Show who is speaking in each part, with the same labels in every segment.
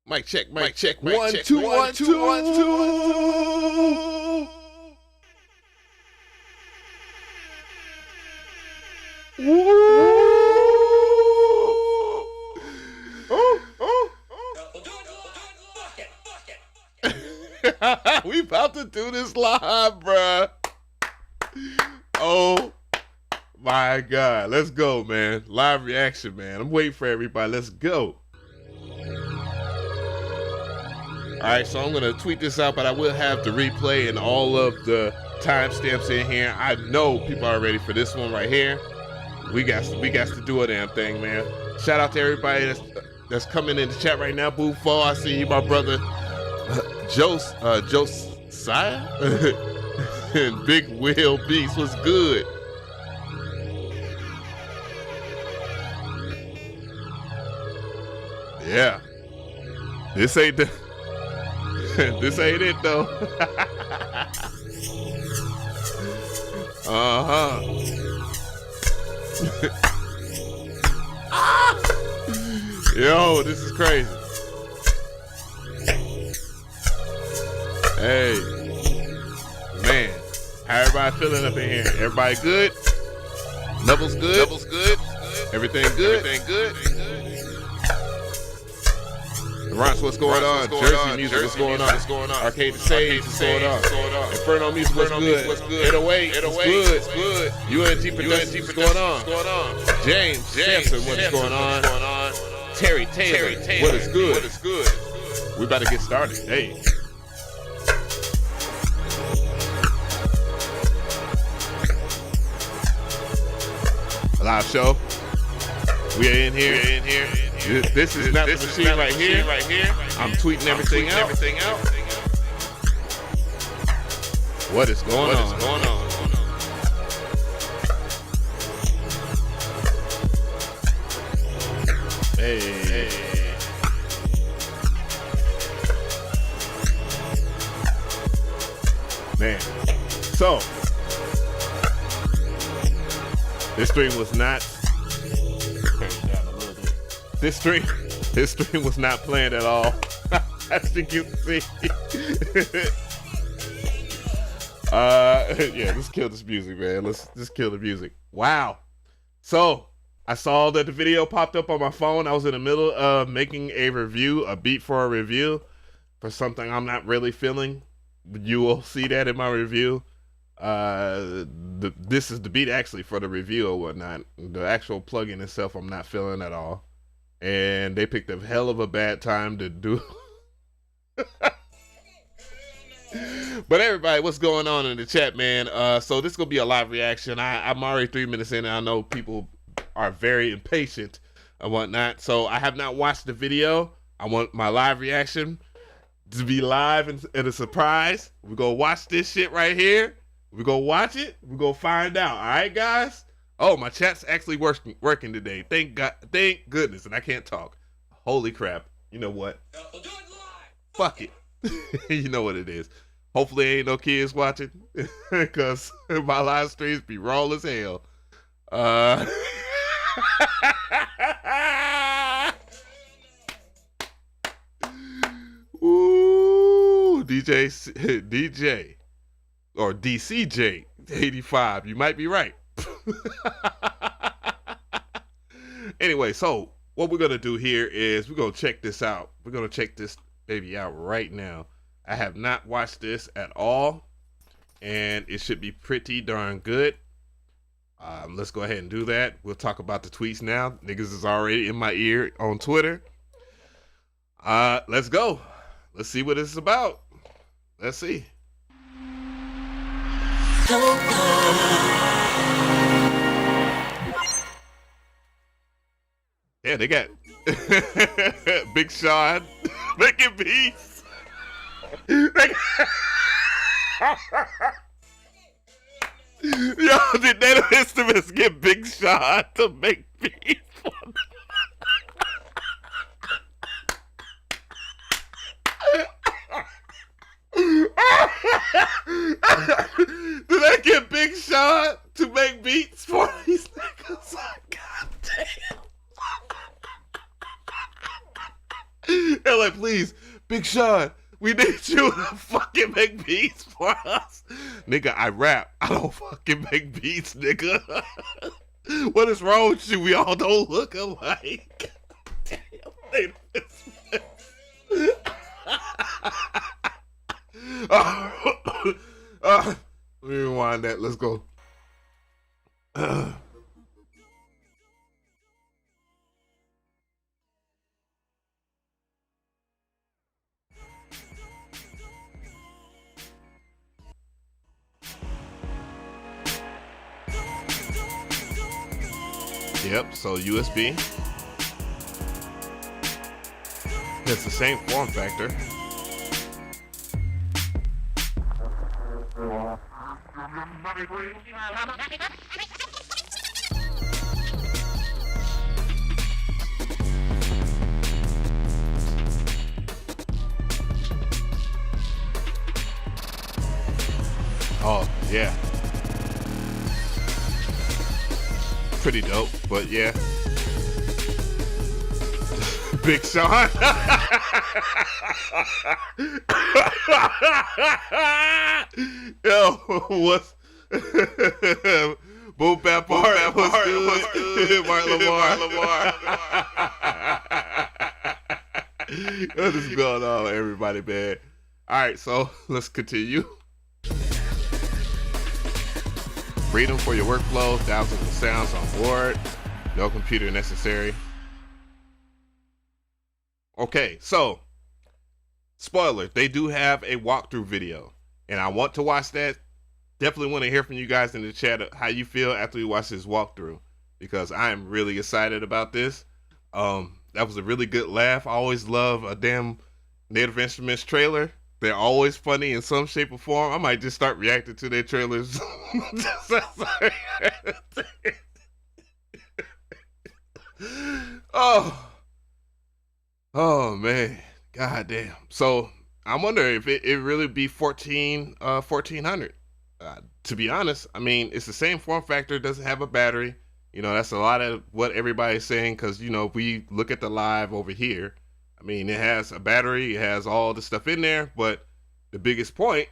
Speaker 1: Mic check, mic check.
Speaker 2: 1 2 1 2 1 2. We about to do this live, bruh. Oh my God. Let's go, man. Live reaction, man. I'm waiting for everybody. Let's go. All right, so I'm going to tweet this out, but I will have the replay and all of the timestamps in here. I know people are ready for this one right here. We got to do a damn thing, man. Shout out to everybody that's coming in the chat right now. Boo Fo, I see you, my brother. Josiah and Big Will Beast was good. Yeah, this ain't the this ain't it though. Yo, this is crazy. Hey, man, how everybody feeling up in here? Everybody good? Levels good?
Speaker 1: Levels good?
Speaker 2: Everything good?
Speaker 1: Everything good?
Speaker 2: Rons, what's going on? Jersey music, what's going on? Arcade to Sage, what's going on? Inferno music, what's good? 808, what's good? UNG Productions, what's going on? James Sampson, what's going on? Terry Taylor, what is good? We about to get started. Hey. A live show. We are in here. This is not the machine right here. I'm tweeting everything out. What is going on? Hey. Man. So, this stream was not. This stream was not planned at all. As you can see. Yeah, let's kill this music, man. Let's just kill the music. Wow. So I saw that the video popped up on my phone. I was in the middle of making a review, a beat for a review for something I'm not really feeling. You will see that in my review. This is the beat actually for the review or whatnot. The actual plugin itself I'm not feeling at all. And they picked a hell of a bad time to do. But everybody, what's going on in the chat, man? So this is gonna be a live reaction. I'm already 3 minutes in, and I know people are very impatient and whatnot. So I have not watched the video. I want my live reaction to be live and a surprise. We're gonna watch this shit right here. We're gonna watch it. We're gonna find out. All right, guys. Oh, my chat's actually working today. Thank God, thank goodness, and I can't talk. Holy crap! You know what?
Speaker 3: We'll do it live.
Speaker 2: Fuck it. You know what it is. Hopefully, ain't no kids watching, cause my live streams be raw as hell. Ooh, DJ, or DCJ 85. You might be right. Anyway, so what we're gonna do here is we're gonna check this out. We're gonna check this baby out right now. I have not watched this at all, and it should be pretty darn good. Let's go ahead and do that. We'll talk about the tweets now. Niggas is already in my ear on Twitter. Let's go. Let's see what this is about. Let's see. Yeah, they got Big Sean making beats. Yo, did Native Instruments get Big Sean to make beats for them? Did they get Big Sean to make beats for these niggas? God damn. like, please, Big Sean, we need you to fucking make beats for us. Nigga, I rap. I don't fucking make beats, nigga. What is wrong with you? We all don't look alike. Damn, let me rewind that. Let's go. Yep, so USB. It's the same form factor. Oh, yeah. Pretty dope, but yeah. Big Sean. Yo, what's Boom Bap Art was good. Mark Lamar. What is going on, everybody, man? All right, so let's continue. Freedom for your workflow, thousands of sounds on board, no computer necessary. Okay, so, spoiler, they do have a walkthrough video, and I want to watch that. Definitely want to hear from you guys in the chat how you feel after you watch this walkthrough, because I am really excited about this. That was a really good laugh. I always love a damn Native Instruments trailer. They're always funny in some shape or form. I might just start reacting to their trailers. Oh man, goddamn. So I wonder if it really be 1400. To be honest, I mean, it's the same form factor. It doesn't have a battery. You know, that's a lot of what everybody's saying, because, you know, if we look at the live over here, I mean, it has a battery, it has all the stuff in there, but the biggest point,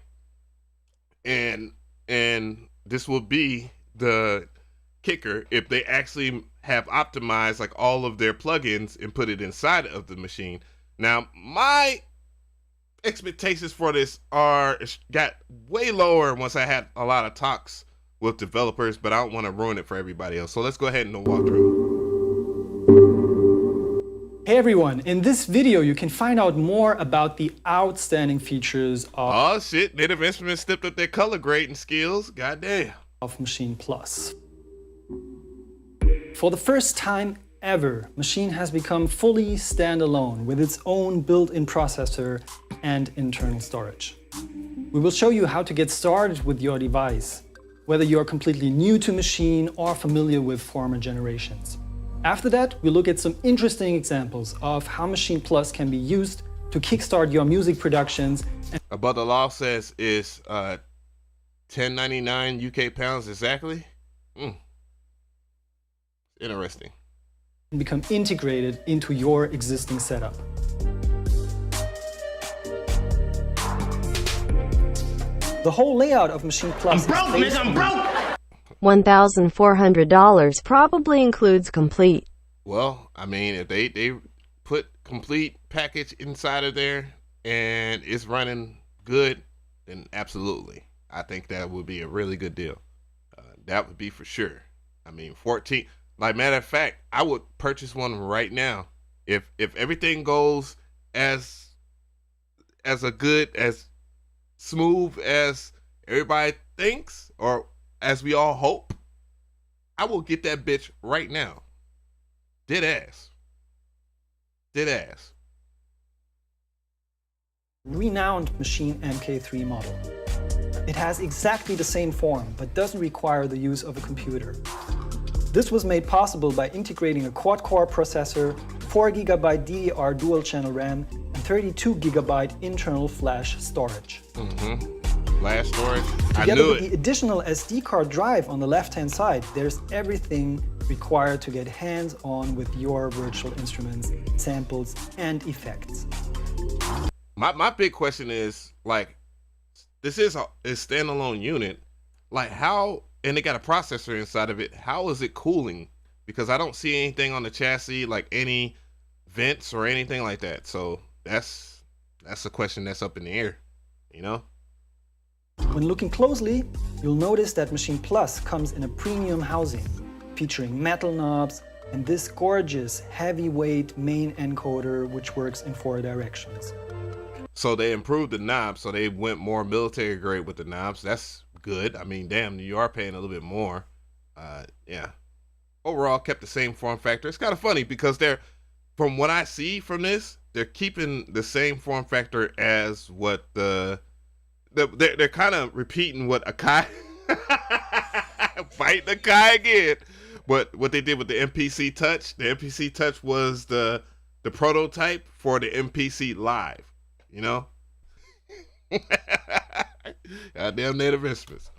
Speaker 2: and this will be the kicker, if they actually have optimized like all of their plugins and put it inside of the machine. Now, my expectations for this got way lower once I had a lot of talks with developers, but I don't want to ruin it for everybody else. So let's go ahead and walk through.
Speaker 1: Hey everyone, in this video you can find out more about the outstanding features
Speaker 2: Oh shit, Native Instruments stepped up their color grading skills, goddamn.
Speaker 1: Of Maschine Plus. For the first time ever, Maschine has become fully standalone with its own built-in processor and internal storage. We will show you how to get started with your device, whether you're completely new to Maschine or familiar with former generations. After that, we look at some interesting examples of how Maschine Plus can be used to kickstart your music productions.
Speaker 2: Above the law says is 1099 UK pounds exactly. Interesting.
Speaker 1: And become integrated into your existing setup. The whole layout of Maschine Plus
Speaker 3: I'm broke!
Speaker 4: $1,400 probably includes complete.
Speaker 2: Well, I mean, if they put complete package inside of there and it's running good, then absolutely. I think that would be a really good deal. That would be for sure. I mean, 14, like matter of fact, I would purchase one right now. If everything goes as smooth as everybody thinks, or as we all hope, I will get that bitch right now. Dead ass. Dead ass.
Speaker 1: Renowned Maschine MK3 model. It has exactly the same form, but doesn't require the use of a computer. This was made possible by integrating a quad-core processor, 4GB DDR dual-channel RAM, and 32GB internal flash storage.
Speaker 2: Flash storage.
Speaker 1: Together with the additional SD card drive on the left-hand side, there's everything required to get hands-on with your virtual instruments, samples, and effects.
Speaker 2: My big question is, like, this is a standalone unit. Like, how, and they got a processor inside of it, how is it cooling? Because I don't see anything on the chassis, like any vents or anything like that. So that's a question that's up in the air, you know?
Speaker 1: When looking closely, you'll notice that Maschine Plus comes in a premium housing, featuring metal knobs and this gorgeous heavyweight main encoder which works in 4 directions.
Speaker 2: So they improved the knobs, so they went more military grade with the knobs. That's good. I mean, damn, you are paying a little bit more. Yeah. Overall, kept the same form factor. It's kind of funny because from what I see from this, they're keeping the same form factor as what they're kind of repeating what Akai, fight Akai again. But what they did with the MPC Touch, the MPC Touch was the prototype for the MPC Live, you know? Goddamn native instruments.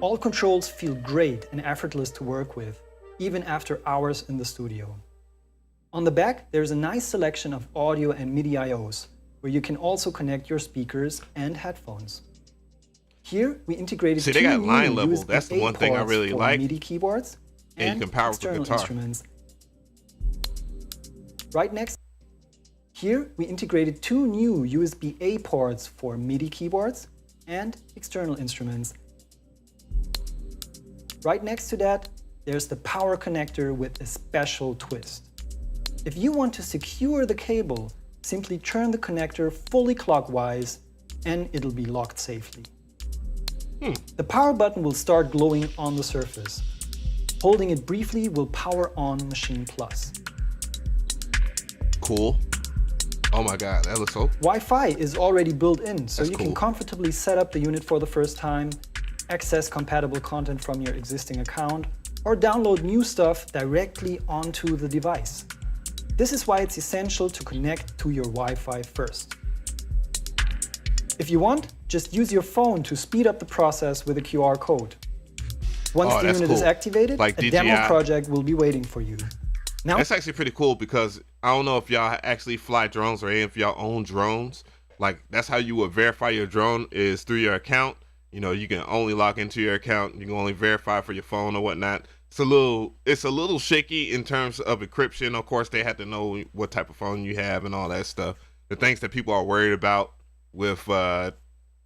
Speaker 1: All controls feel great and effortless to work with, even after hours in the studio. On the back, there's a nice selection of audio and MIDI IOs, where you can also connect your speakers and headphones. Here, we integrated
Speaker 2: they got
Speaker 1: two
Speaker 2: line
Speaker 1: new
Speaker 2: level.
Speaker 1: USB
Speaker 2: That's the one thing I
Speaker 1: ports
Speaker 2: really
Speaker 1: for
Speaker 2: like.
Speaker 1: MIDI keyboards
Speaker 2: And you can power with the
Speaker 1: external
Speaker 2: guitar.
Speaker 1: instruments. Right next, here we integrated 2 new USB-A ports for MIDI keyboards and external instruments. Right next to that, there's the power connector with a special twist. If you want to secure the cable, simply turn the connector fully clockwise and it'll be locked safely. The power button will start glowing on the surface. Holding it briefly will power on Maschine Plus.
Speaker 2: Cool. Oh my God, that looks so.
Speaker 1: Wi-Fi is already built in, so
Speaker 2: That's
Speaker 1: you
Speaker 2: cool.
Speaker 1: can comfortably set up the unit for the first time, access compatible content from your existing account, or download new stuff directly onto the device. This is why it's essential to connect to your Wi-Fi first. If you want, just use your phone to speed up the process with a QR code. Once the
Speaker 2: that's
Speaker 1: unit is
Speaker 2: cool.
Speaker 1: activated,
Speaker 2: Like
Speaker 1: a
Speaker 2: DJI.
Speaker 1: demo project will be waiting for you. Now,
Speaker 2: That's actually pretty cool because I don't know if y'all actually fly drones or if y'all own drones. Like, that's how you would verify your drone is through your account. You know, you can only log into your account. You can only verify for your phone or whatnot. It's a little shaky in terms of encryption. Of course, they have to know what type of phone you have and all that stuff. The things that people are worried about with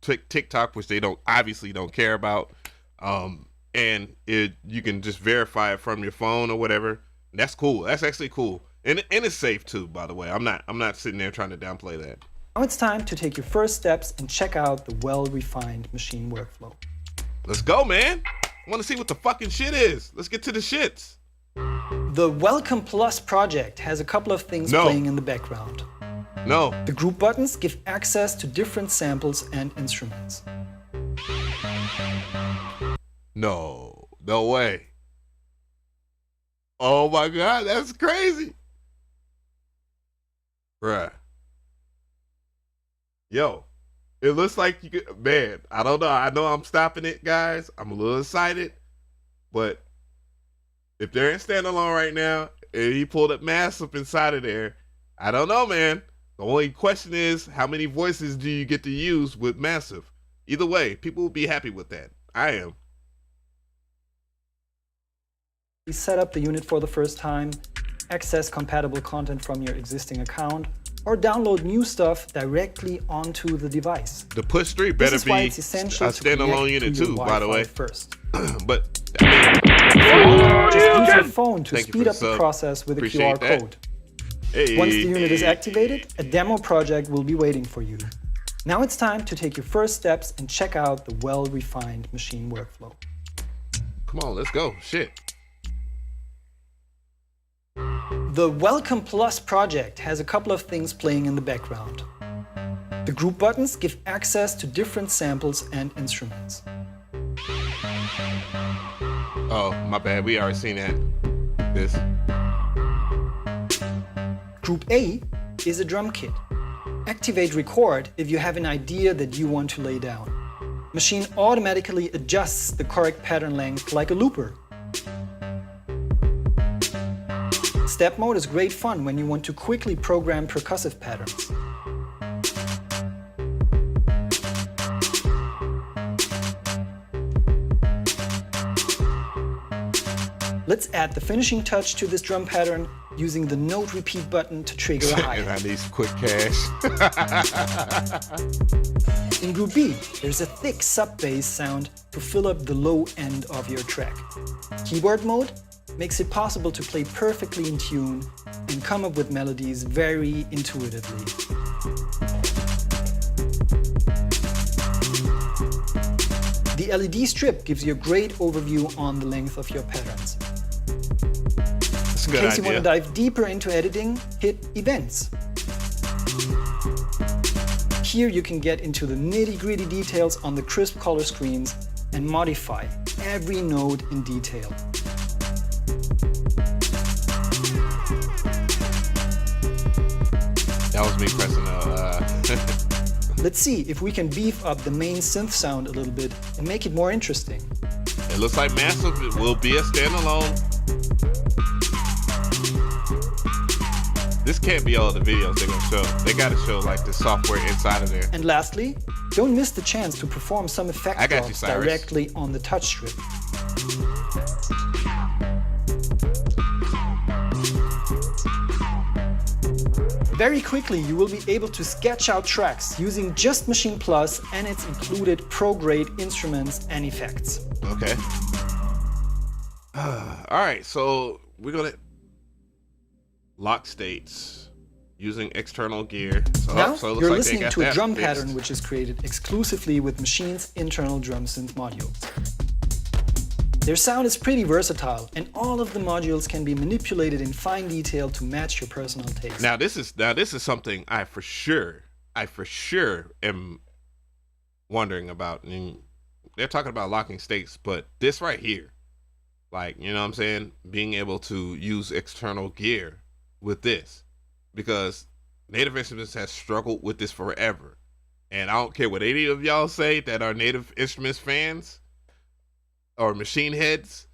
Speaker 2: TikTok, which they obviously don't care about. And you can just verify it from your phone or whatever. That's cool. That's actually cool. And it's safe too, by the way. I'm not sitting there trying to downplay that.
Speaker 1: Now it's time to take your first steps and check out the well-refined Maschine workflow.
Speaker 2: Let's go, man. I want to see what the fucking shit is. Let's get to the shits.
Speaker 1: The Welcome Plus project has a couple of things playing in the background.
Speaker 2: No.
Speaker 1: The group buttons give access to different samples and instruments.
Speaker 2: No way. Oh my God, that's crazy. Bruh. Yo, it looks like you could, man, I don't know. I know I'm stopping it, guys. I'm a little excited, but if they're in standalone right now and he pulled up Massive inside of there, I don't know, man. The only question is, how many voices do you get to use with Massive? Either way, people will be happy with that. I am.
Speaker 1: You set up the unit for the first time, access compatible content from your existing account, or download new stuff directly onto the device.
Speaker 2: The push 3 better
Speaker 1: This is
Speaker 2: be
Speaker 1: why
Speaker 2: a
Speaker 1: it's essential to
Speaker 2: standalone
Speaker 1: connect
Speaker 2: unit
Speaker 1: to your
Speaker 2: too, by the
Speaker 1: Wi-Fi
Speaker 2: way.
Speaker 1: first.
Speaker 2: But
Speaker 1: Just use your phone to
Speaker 2: Thank you
Speaker 1: speed
Speaker 2: for
Speaker 1: up
Speaker 2: the
Speaker 1: the
Speaker 2: sub.
Speaker 1: process with a
Speaker 2: Appreciate
Speaker 1: QR
Speaker 2: that.
Speaker 1: code.
Speaker 2: hey,
Speaker 1: Once the unit is activated, a demo project will be waiting for you. Now it's time to take your first steps and check out the well-refined Maschine workflow.
Speaker 2: come on, let's go. Shit.
Speaker 1: The Welcome Plus project has a couple of things playing in the background. The group buttons give access to different samples and instruments.
Speaker 2: Oh, my bad. We already seen that. This.
Speaker 1: Group A is a drum kit. Activate record if you have an idea that you want to lay down. Maschine automatically adjusts the correct pattern length like a looper. Step mode is great fun when you want to quickly program percussive patterns. Let's add the finishing touch to this drum pattern using the note repeat button to trigger a hi-hat.
Speaker 2: And I need some quick cash.
Speaker 1: In Group B, there's a thick sub-bass sound to fill up the low end of your track. Keyboard mode makes it possible to play perfectly in tune and come up with melodies very intuitively. The LED strip gives you a great overview on the length of your patterns.
Speaker 2: That's a
Speaker 1: In
Speaker 2: good
Speaker 1: case you want to
Speaker 2: idea.
Speaker 1: dive deeper into editing, hit Events. Here you can get into the nitty-gritty details on the crisp color screens and modify every node in detail.
Speaker 2: That was me pressing
Speaker 1: Let's see if we can beef up the main synth sound a little bit and make it more interesting.
Speaker 2: It looks like Massive will be a standalone. This can't be all the videos they're gonna show. They gotta show like the software inside of there.
Speaker 1: And lastly, don't miss the chance to perform some effect
Speaker 2: I got you,
Speaker 1: drops
Speaker 2: Cyrus.
Speaker 1: directly on the touch strip. Very quickly, you will be able to sketch out tracks using just Maschine Plus and its included pro-grade instruments and effects.
Speaker 2: Okay. All right, so we're gonna lock states using external gear. So,
Speaker 1: Now,
Speaker 2: so it looks
Speaker 1: you're
Speaker 2: like they
Speaker 1: listening
Speaker 2: got
Speaker 1: to a
Speaker 2: that
Speaker 1: drum
Speaker 2: fixed.
Speaker 1: pattern which is created exclusively with Machine's internal drum synth modules. Their sound is pretty versatile, and all of the modules can be manipulated in fine detail to match your personal taste.
Speaker 2: Now this is something I for sure am wondering about. And they're talking about locking states, but this right here, like, you know what I'm saying, being able to use external gear with this, because Native Instruments has struggled with this forever, and I don't care what any of y'all say that are Native Instruments fans or machine heads,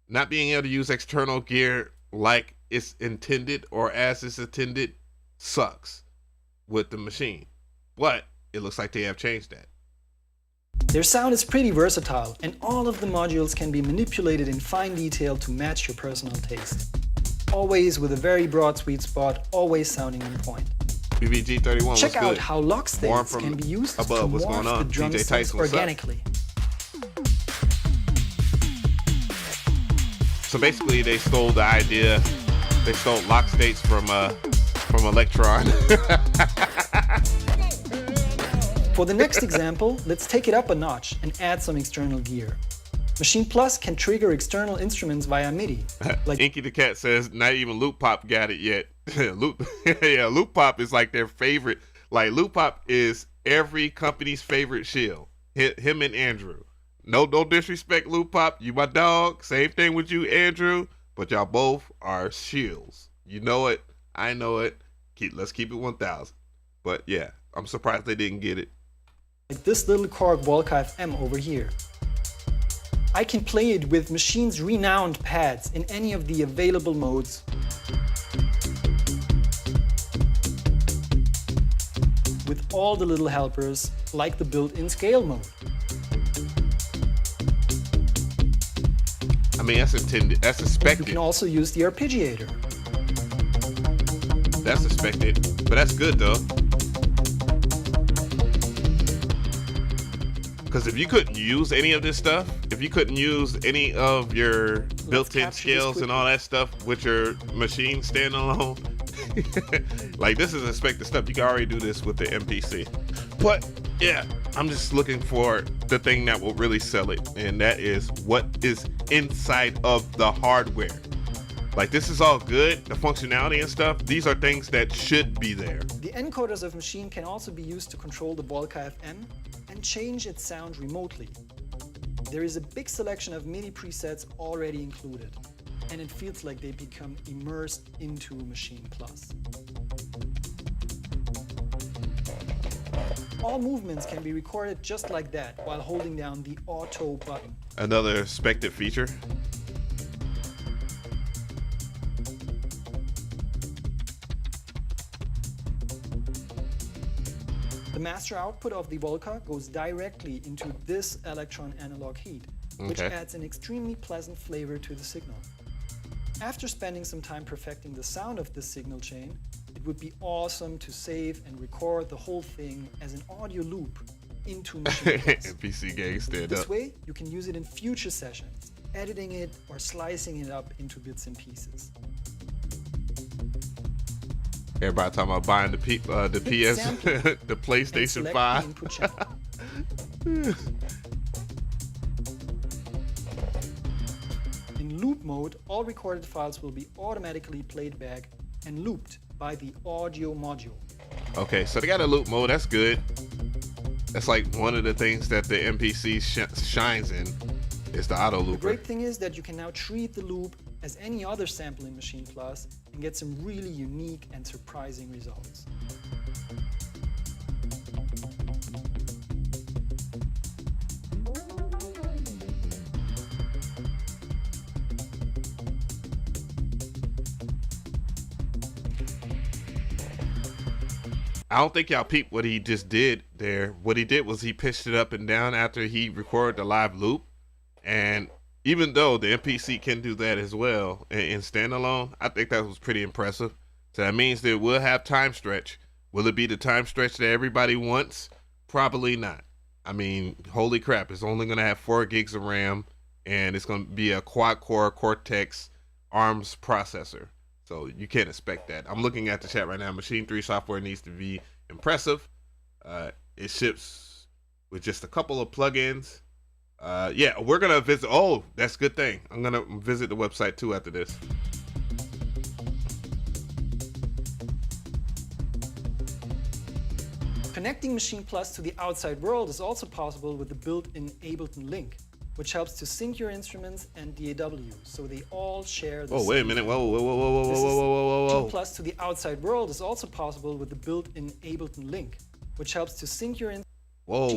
Speaker 2: not being able to use external gear like it's intended or as it's intended sucks with the machine. But it looks like they have changed that.
Speaker 1: Their sound is pretty versatile, and all of the modules can be manipulated in fine detail to match your personal taste. Always with a very broad sweet spot, always sounding on point.
Speaker 2: BBG31,
Speaker 1: Check
Speaker 2: what's
Speaker 1: out
Speaker 2: good?
Speaker 1: how lock
Speaker 2: Warren
Speaker 1: states
Speaker 2: from
Speaker 1: can be used
Speaker 2: above,
Speaker 1: to
Speaker 2: what's going
Speaker 1: morph the
Speaker 2: on?
Speaker 1: drum
Speaker 2: DJ
Speaker 1: synths
Speaker 2: Tyson, what's up?
Speaker 1: organically.
Speaker 2: So basically they stole the idea, they stole lock states from Electron.
Speaker 1: For the next example, let's take it up a notch and add some external gear. Maschine Plus can trigger external instruments via MIDI. Like
Speaker 2: Inky the Cat says not even Loop Pop got it yet. Loop Pop is like their favorite. Like Loop Pop is every company's favorite shield. Him and Andrew. No disrespect, Loop Pop. You my dog. Same thing with you, Andrew. But y'all both are shields. You know it. I know it. Let's keep it 1,000. But yeah, I'm surprised they didn't get it.
Speaker 1: this little Korg Volca FM over here. I can play it with Machine's renowned pads in any of the available modes. With all the little helpers, like the built-in scale mode.
Speaker 2: I mean, that's intended. That's
Speaker 1: You
Speaker 2: expected.
Speaker 1: can also use the arpeggiator.
Speaker 2: That's expected. But that's good though. Because if you couldn't use any of this stuff, if you couldn't use any of your built-in
Speaker 1: capture this
Speaker 2: scales and all that stuff with your machine standalone, like this is expected stuff. You can already do this with the MPC. But yeah, I'm just looking for the thing that will really sell it, and that is what is inside of the hardware. Like this is all good, the functionality and stuff. These are things that should be there.
Speaker 1: The encoders of Maschine can also be used to control the Volca FM and change its sound remotely. There is a big selection of MIDI presets already included, and it feels like they become immersed into Maschine Plus. All movements can be recorded just like that while holding down the auto button.
Speaker 2: Another expected feature.
Speaker 1: The master output of the Volca goes directly into this electron analog heat, which adds an extremely pleasant flavor to the signal. After spending some time perfecting the sound of this signal chain, it would be awesome to save and record the whole thing as an audio loop into Maschine Plus.
Speaker 2: MPC gang stand
Speaker 1: This
Speaker 2: up.
Speaker 1: way, you can use it in future sessions, editing it or slicing it up into bits and pieces.
Speaker 2: Everybody talking about buying the PS, the PlayStation 5.
Speaker 1: Input channel. In loop mode, all recorded files will be automatically played back and looped by the audio module.
Speaker 2: Okay, so they got a loop mode. That's good. That's like one of the things that the MPC shines in is the auto
Speaker 1: The
Speaker 2: looper.
Speaker 1: great thing is that you can now treat the loop as any other sample in Maschine Plus and get some really unique and surprising results.
Speaker 2: I don't think y'all peeped what he just did there. What he did was he pitched it up and down after he recorded the live loop. And even though the MPC can do that as well in standalone, I think that was pretty impressive. So that means that we'll have time stretch. Will it be the time stretch that everybody wants? Probably not. I mean, holy crap, it's only going to have 4 gigs of RAM, and it's going to be a quad-core Cortex ARMS processor. So you can't expect that. I'm looking at the chat right now. Maschine 3 software needs to be impressive. It ships with just a couple of plugins. Yeah, we're going to visit. Oh, that's a good thing. I'm going to visit the website too after this.
Speaker 1: Connecting Maschine Plus to the outside world is also possible with the built-in Ableton link, which helps to sync your instruments and DAW, so they all share the
Speaker 2: Oh, wait a minute. Whoa.
Speaker 1: Maschine Plus to the outside world is also possible with the built-in Ableton link, which helps to sync your instruments.
Speaker 2: Whoa,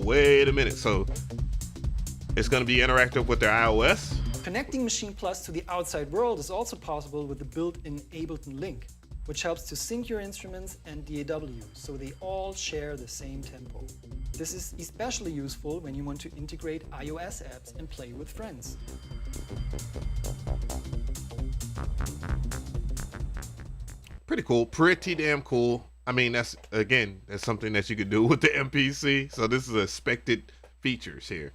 Speaker 2: wait a minute. So it's going to be interactive with their iOS?
Speaker 1: Connecting Maschine Plus to the outside world is also possible with the built-in Ableton link, which helps to sync your instruments and DAW, so they all share the same tempo. This is especially useful when you want to integrate iOS apps and play with friends.
Speaker 2: Pretty cool. Pretty damn cool. I mean, that's something that you could do with the MPC. So this is expected features here.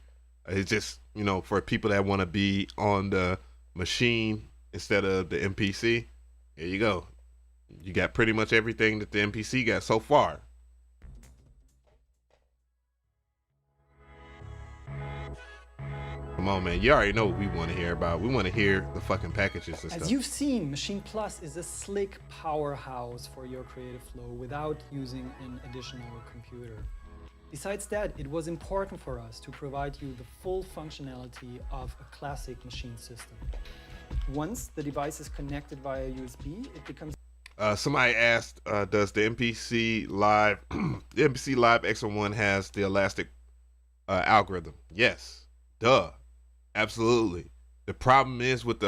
Speaker 2: It's just, you know, for people that want to be on the Maschine instead of the MPC. Here you go. You got pretty much everything that the MPC got so far. Come on, man. You already know what we want to hear about. We want to hear the fucking packages and stuff.
Speaker 1: As you've seen, Maschine Plus is a slick powerhouse for your creative flow without using an additional computer. Besides that, it was important for us to provide you the full functionality of a classic Maschine system. Once the device is connected via USB, it becomes...
Speaker 2: Somebody asked, does the MPC Live, the MPC Live X1 has the elastic algorithm? Yes, duh, absolutely. The problem is with the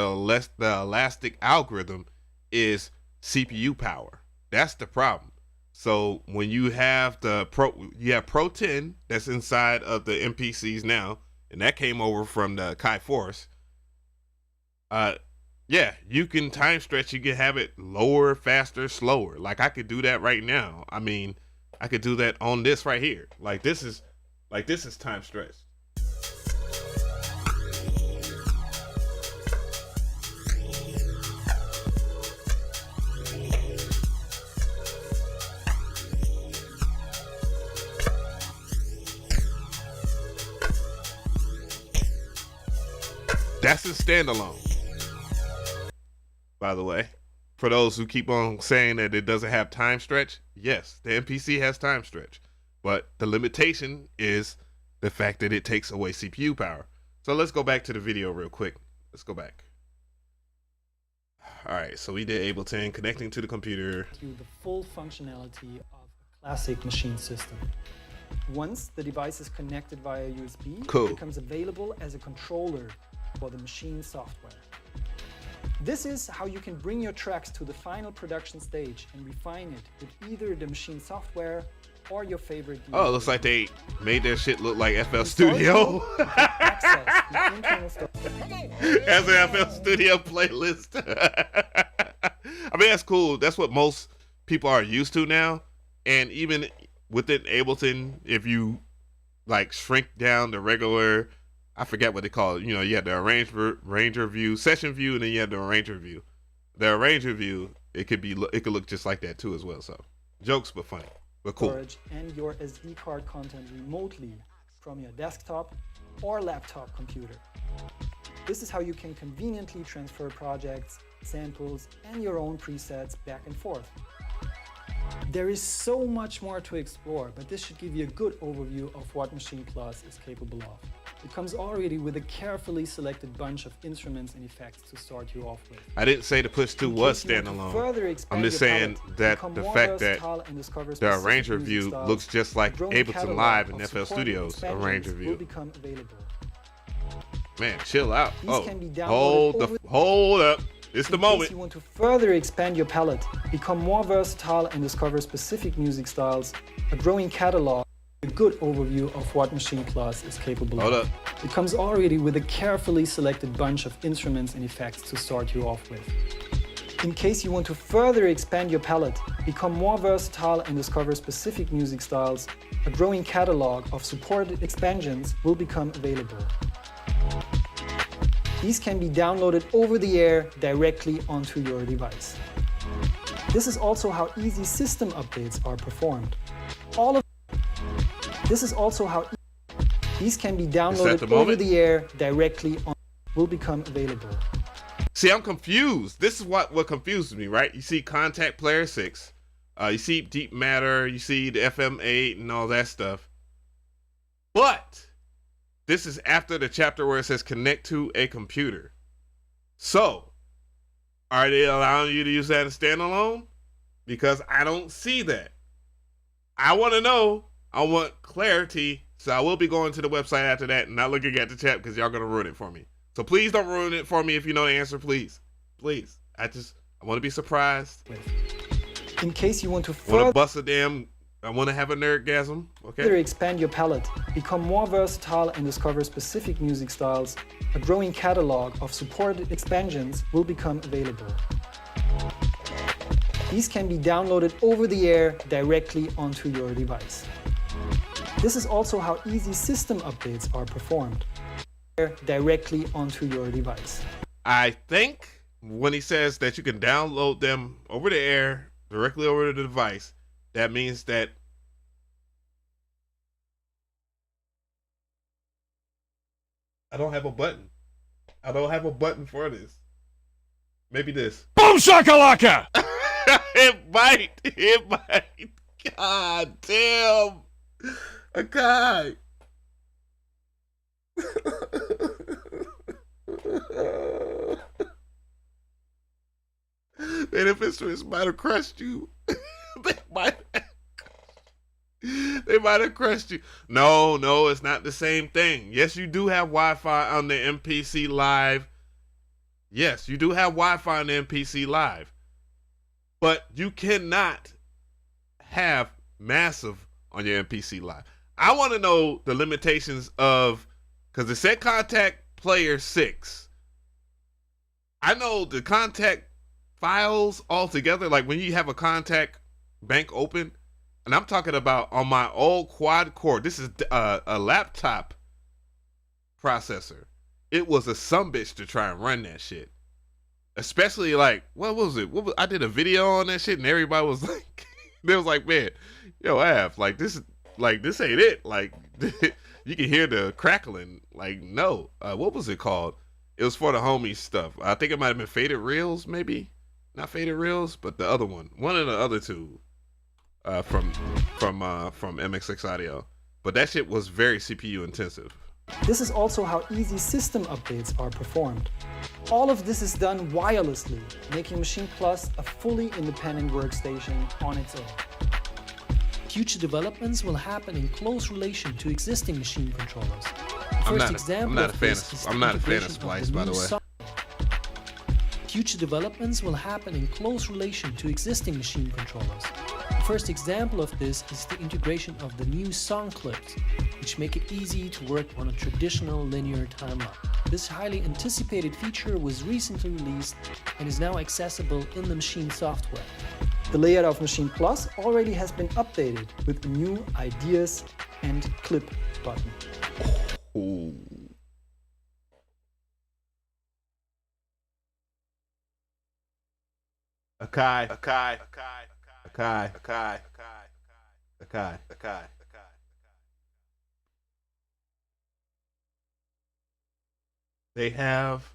Speaker 2: elastic algorithm is CPU power. That's the problem. So when you have Pro 10 that's inside of the MPCs now, and that came over from the Kai Force. Yeah, you can time stretch. You can have it lower, faster, slower. Like I could do that right now. I mean, I could do that on this right here. Like this is time stretched. That's a standalone. By the way, for those who keep on saying that it doesn't have time stretch, yes, the MPC has time stretch, but the limitation is the fact that it takes away CPU power. So let's go back to the video real quick. Let's go back. All right, so we did Ableton connecting to the computer.
Speaker 1: The full functionality of a classic Maschine system. Once the device is connected via USB,
Speaker 2: Cool.
Speaker 1: it becomes available as a controller for the Maschine software. This is how you can bring your tracks to the final production stage and refine it with either the Maschine software or your favorite.
Speaker 2: Oh, it looks like they made their shit look like FL Studio.
Speaker 1: Access the internal stuff.
Speaker 2: As an FL Studio playlist. I mean, that's cool. That's what most people are used to now. And even within Ableton, if you like shrink down the regular, I forget what they call it. You know, you have the arranger view, session view, and then you have the arranger view. The arranger view, it could look just like that too as well. So jokes, but funny, but cool.
Speaker 1: Storage and your SD card content remotely from your desktop or laptop computer. This is how you can conveniently transfer projects, samples, and your own presets back and forth. There is so much more to explore, but this should give you a good overview of what Maschine Plus is capable of. It comes already with a carefully selected bunch of instruments and effects to start you off with.
Speaker 2: I didn't say the Push 2 was standalone. I'm just saying that the fact that the arranger view looks just like Ableton Live and FL Studio's arranger view. Man, chill out. Hold up. It's the moment.
Speaker 1: If you want to further expand your palette, become more versatile and discover specific music styles, a growing catalog, a good overview of what Maschine Plus is capable of. It comes already with a carefully selected bunch of instruments and effects to start you off with. In case you want to further expand your palette, become more versatile and discover specific music styles, a growing catalog of supported expansions will become available. These can be downloaded over the air directly onto your device. This is also how easy system updates are performed. These can be downloaded over the air directly on will become available.
Speaker 2: See, I'm confused. This is what confuses me, right? You see Contact Player 6, you see Deep Matter, you see the FM8 and all that stuff. But this is after the chapter where it says connect to a computer. So, are they allowing you to use that in standalone? Because I don't see that. I want to know. I want clarity. So I will be going to the website after that and not looking at the chat because y'all going to ruin it for me. So please don't ruin it for me if you know the answer, please. Please. I want to be surprised.
Speaker 1: In case you want to
Speaker 2: I want to have a nerdgasm. Okay.
Speaker 1: Further expand your palette, become more versatile and discover specific music styles, a growing catalog of supported expansions will become available. These can be downloaded over the air directly onto your device. This is also how easy system updates are performed. Directly onto your device.
Speaker 2: I think when he says that you can download them over the air, directly over the device, that means that I don't have a button. I don't have a button for this. Maybe this.
Speaker 3: Boom shakalaka!
Speaker 2: It might. God damn. God. Man, if instruments might have crushed you. They might have crushed you. No, it's not the same thing. Yes, you do have Wi-Fi on the MPC Live. Yes, you do have Wi-Fi on the MPC Live. But you cannot have massive on your MPC Live. I want to know the limitations of, because it said Contact Player 6. I know the contact files altogether, like when you have a contact bank open, and I'm talking about on my old quad core, this is a laptop processor. It was a sumbitch to try and run that shit. Especially like, what was it? I did a video on that shit and everybody was like, they was like, man, yo, Av, like this ain't it. Like you can hear the crackling. Like, no, what was it called? It was for the homie stuff. I think it might have been Faded Reels, maybe. Not Faded Reels, but the other one. One of the other two from MXX Audio. But that shit was very CPU intensive.
Speaker 1: This is also how easy system updates are performed. All of this is done wirelessly, making Maschine Plus a fully independent workstation on its own.
Speaker 5: Future developments will happen in close relation to existing Maschine controllers.
Speaker 2: I'm not a fan of Splice, by the way.
Speaker 5: Future developments will happen in close relation to existing machine controllers. The first example of this is the integration of the new song clips, which make it easy to work on a traditional linear timeline. This highly anticipated feature was recently released and is now accessible in the Maschine software.
Speaker 1: The layout of Maschine Plus already has been updated with the new Ideas and Clip button.
Speaker 2: Ooh. Akai. They have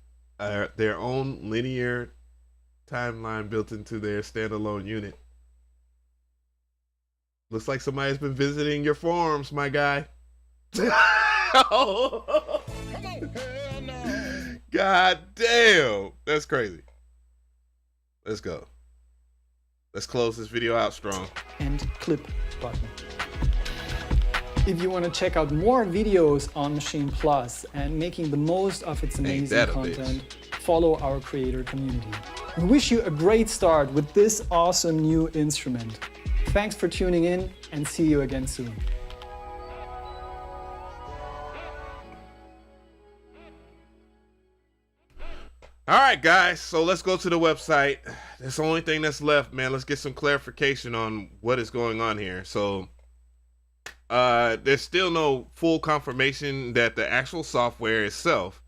Speaker 2: their own linear timeline built into their standalone unit. Looks like somebody's been visiting your forums, my guy. God damn. That's crazy. Let's go. Let's close this video out strong.
Speaker 1: And Clip button. If you want to check out more videos on Maschine Plus and making the most of its amazing content, follow our creator community. We wish you a great start with this awesome new instrument. Thanks for tuning in and see you again soon.
Speaker 2: All right, guys, so let's go to the website. That's the only thing that's left, man. Let's get some clarification on what is going on here. So there's still no full confirmation that the actual software itself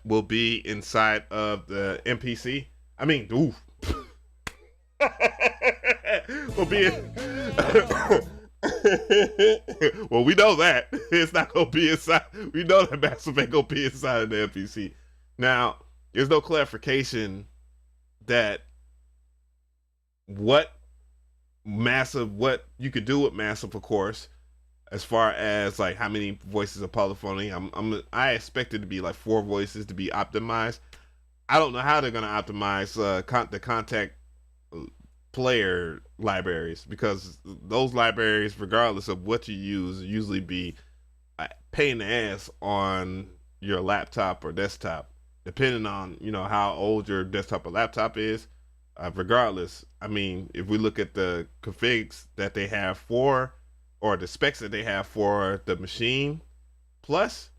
Speaker 2: will be inside of the MPC. I mean, oof. Will be well, we know that it's not gonna be inside. We know that Massive ain't gonna be inside of the MPC. Now, there's no clarification that what you could do with Massive, of course, as far as like how many voices of polyphony. I expect it to be like 4 voices to be optimized. I don't know how they're gonna optimize the contact player libraries, because those libraries, regardless of what you use, usually be a pain in the ass on your laptop or desktop, depending on, you know, how old your desktop or laptop is. Regardless, I mean, if we look at the configs that they have for, or the specs that they have for the Maschine Plus,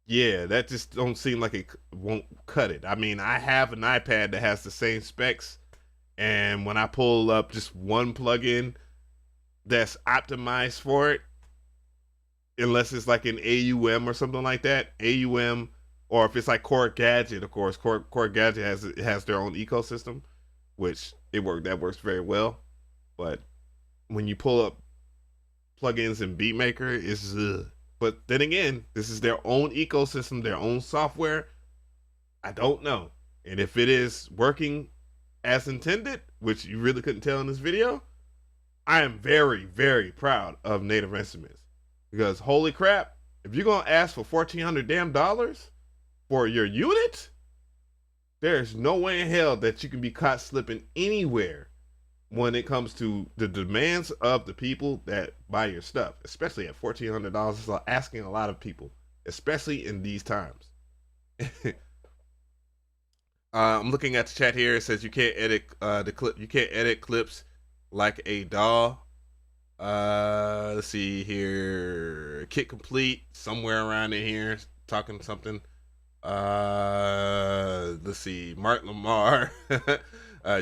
Speaker 2: yeah, that just don't seem like it won't cut it. I mean, I have an iPad that has the same specs, and when I pull up just one plugin that's optimized for it, unless it's like an AUM or something like that, AUM, or if it's like Core Gadget, of course, Core Gadget has their own ecosystem, which that works very well. But when you pull up plugins in BeatMaker, it's but then again, this is their own ecosystem, their own software. I don't know. And if it is working as intended, which you really couldn't tell in this video, I am very, very proud of Native Instruments, because holy crap, if you're gonna ask for $1,400 damn for your unit, there's no way in hell that you can be caught slipping anywhere when it comes to the demands of the people that buy your stuff, especially at $1,400. It's asking a lot of people, especially in these times. I'm looking at the chat here. It says you can't edit the clip. You can't edit clips like a DAW. Let's see here. Kit complete somewhere around in here. Talking something. Let's see. Mark Lamar.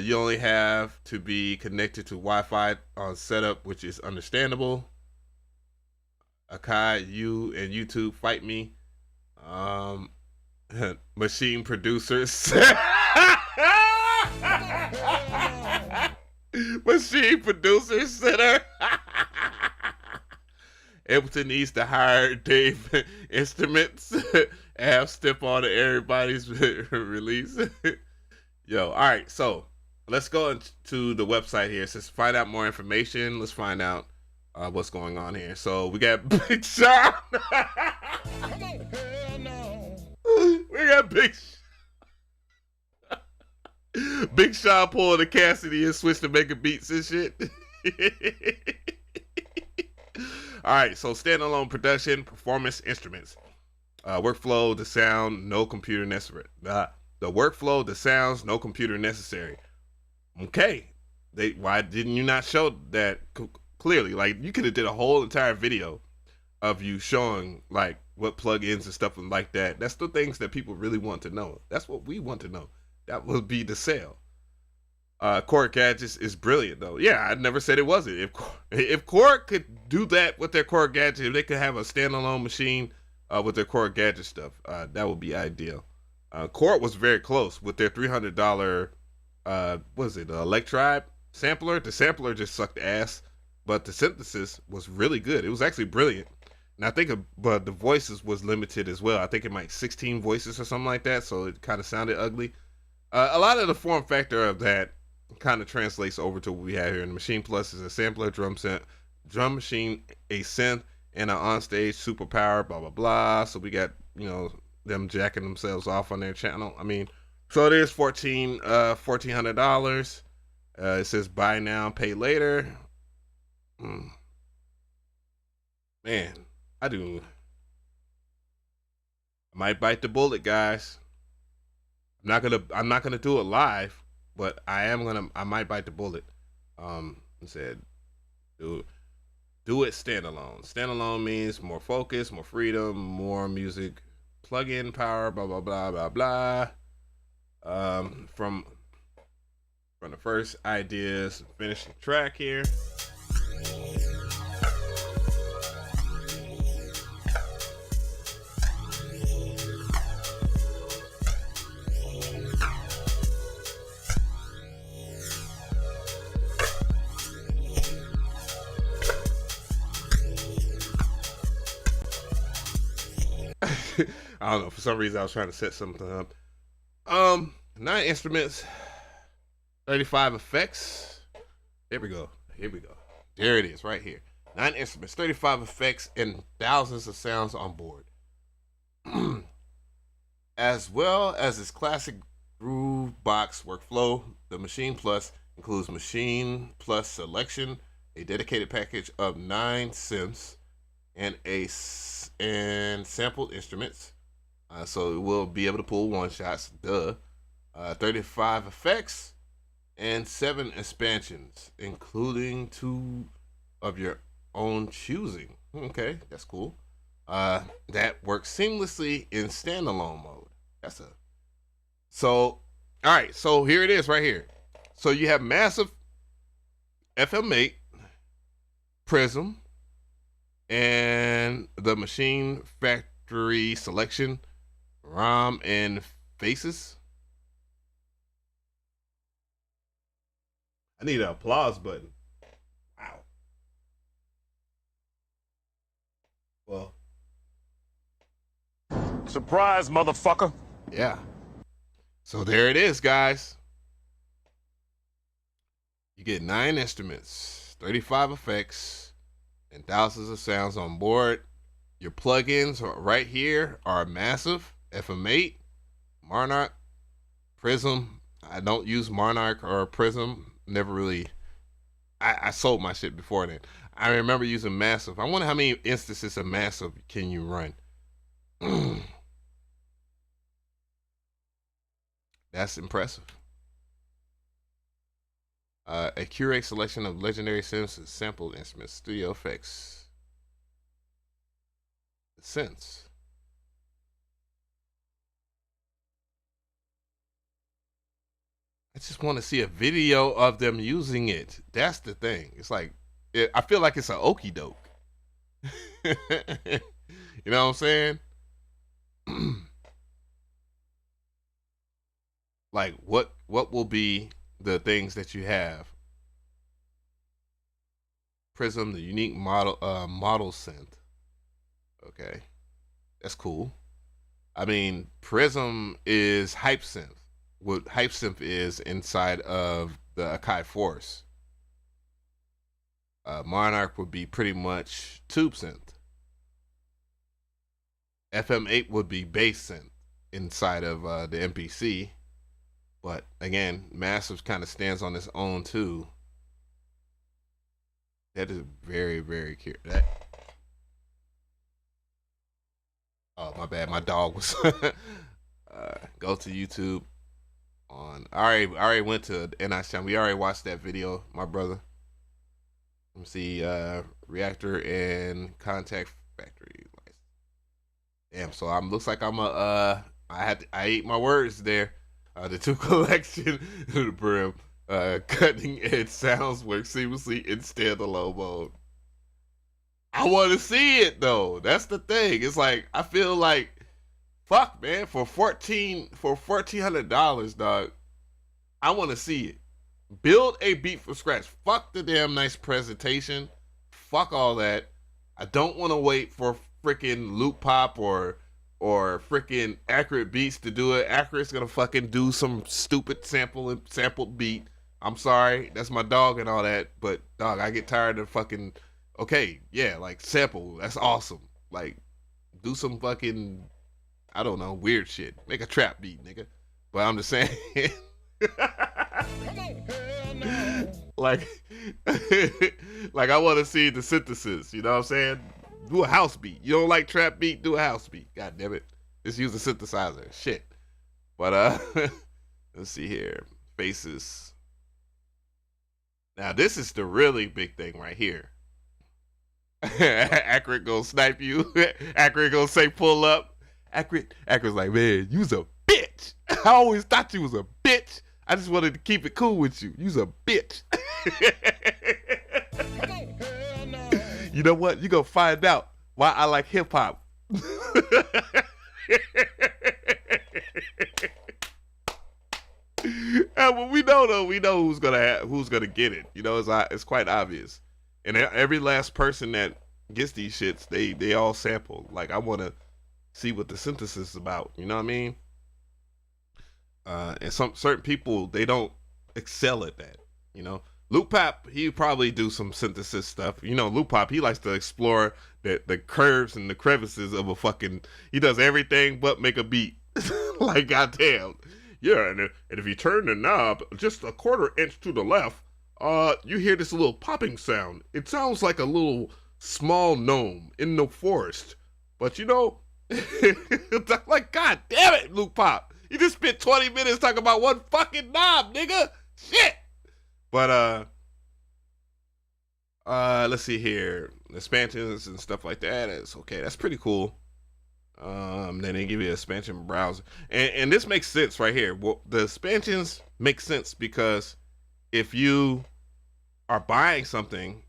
Speaker 2: You only have to be connected to Wi-Fi on setup, which is understandable. Akai, you and YouTube fight me. Machine producers. Machine producers center. Ableton needs to hire Dave Instruments and have step on to everybody's release. Yo, all right, so let's go into the website here. It says find out more information. Let's find out what's going on here. So we got Big Sean. We got Big Sean pulling the Cassidy and switch to making beats and shit. All right, so standalone production, performance instruments, workflow, the sound, no computer necessary. The workflow, the sounds, no computer necessary. Okay, why didn't you not show that clearly? Like, you could have did a whole entire video of you showing like what plugins and stuff like that. That's the things that people really want to know. That's what we want to know. That would be the sale. Korg Gadgets is brilliant though. Yeah, I never said it wasn't. If Korg could do that with their Korg Gadget, if they could have a standalone machine with their Korg Gadget stuff, that would be ideal. Korg was very close with their $300 what was it, Electribe sampler. The sampler just sucked ass, but the synthesis was really good. It was actually brilliant. And I think but the voices was limited as well. I think it might 16 voices or something like that, so it kind of sounded ugly. A lot of the form factor of that kind of translates over to what we have here in the Machine Plus is a sampler, drum machine, a synth, and an onstage superpower, blah blah blah. So we got, you know, them jacking themselves off on their channel. I mean, so it is $1,400. It says buy now, pay later. Man, I might bite the bullet, guys. I'm not gonna do it live, but I might bite the bullet. It said do it standalone. Standalone means more focus, more freedom, more music, plug-in power, blah blah blah blah blah. From the first ideas, finish the track here. I don't know, for some reason I was trying to set something up. 9 instruments, 35 effects. There we go. There it is, right here. 9 instruments, 35 effects, and thousands of sounds on board. As well as its classic groove box workflow, the Machine Plus includes Machine Plus Selection, a dedicated package of 9 synths, and sampled instruments. So it will be able to pull one shots, 35 effects, and 7 expansions, including 2 of your own choosing. Okay, that's cool. That works seamlessly in standalone mode. All right, so here it is right here. So you have massive FM8, Prism, and the Machine Factory Selection, ROM, and Faces. I need an applause button. Wow. Well.
Speaker 3: Surprise, motherfucker.
Speaker 2: Yeah. So there it is, guys. You get 9 instruments, 35 effects, and thousands of sounds on board. Your plugins right here are massive. FM8, Monarch, Prism. I don't use Monarch or Prism. Never really. I sold my shit before then. I remember using Massive. I wonder how many instances of Massive can you run. That's impressive. A curated selection of legendary synths and sampled instruments, studio effects, the synths. I just want to see a video of them using it. That's the thing. It's like, I feel like it's an okie doke. You know what I'm saying? Like, what will be the things that you have? Prism, the unique model synth. Okay, that's cool. I mean, Prism is hype synth. What hype synth is inside of the Akai Force. Monarch would be pretty much tube synth. FM8 would be bass synth inside of the MPC. But again, Massive kind of stands on its own too. That is very, very curious. Oh, my bad. My dog was Go to YouTube. I already went to NI's channel. We already watched that video, my brother. Let me see, reactor and contact factory. Damn, so looks like I'm I ate my words there. The two collection to the brim, cutting edge sounds work seamlessly in standalone mode. I want to see it though. That's the thing. It's like I feel like, fuck man, for $1,400, dog. I want to see it. Build a beat from scratch. Fuck the damn nice presentation. Fuck all that. I don't want to wait for freaking Loop Pop or freaking Accurate Beats to do it. Accurate's gonna fucking do some stupid sampled beat. I'm sorry, that's my dog and all that, but dog, I get tired of fucking. Okay, yeah, like sample. That's awesome. Like, do some fucking, I don't know, weird shit. Make a trap beat, nigga. But I'm just saying. like I want to see the synthesis, you know what I'm saying? Do a house beat. You don't like trap beat? Do a house beat. God damn it. Just use a synthesizer. Shit. But let's see here. Faces. Now this is the really big thing right here. Accurate gonna snipe you. Accurate gonna say pull up. Accurate's like, man, you's a bitch. I always thought you was a bitch. I just wanted to keep it cool with you. You's a bitch. You know what? You gonna find out why I like hip hop. Well, we know though. We know who's gonna get it. You know, it's quite obvious. And every last person that gets these shits, they all sample. Like, I want to see what the synthesis is about. You know what I mean? And some certain people, they don't excel at that. You know, Loop Pop, he probably do some synthesis stuff. You know, Loop Pop, he likes to explore the curves and the crevices of a fucking. He does everything but make a beat. Like, goddamn. Yeah, and if you turn the knob just a quarter inch to the left, you hear this little popping sound. It sounds like a little small gnome in the forest. But you know, like, god damn it, Luke Pop. You just spent 20 minutes talking about one fucking knob, nigga. Shit. But let's see here. Expansions and stuff like that is okay. That's pretty cool. Then they give you an expansion browser. And this makes sense right here. Well, the expansions make sense because if you are buying something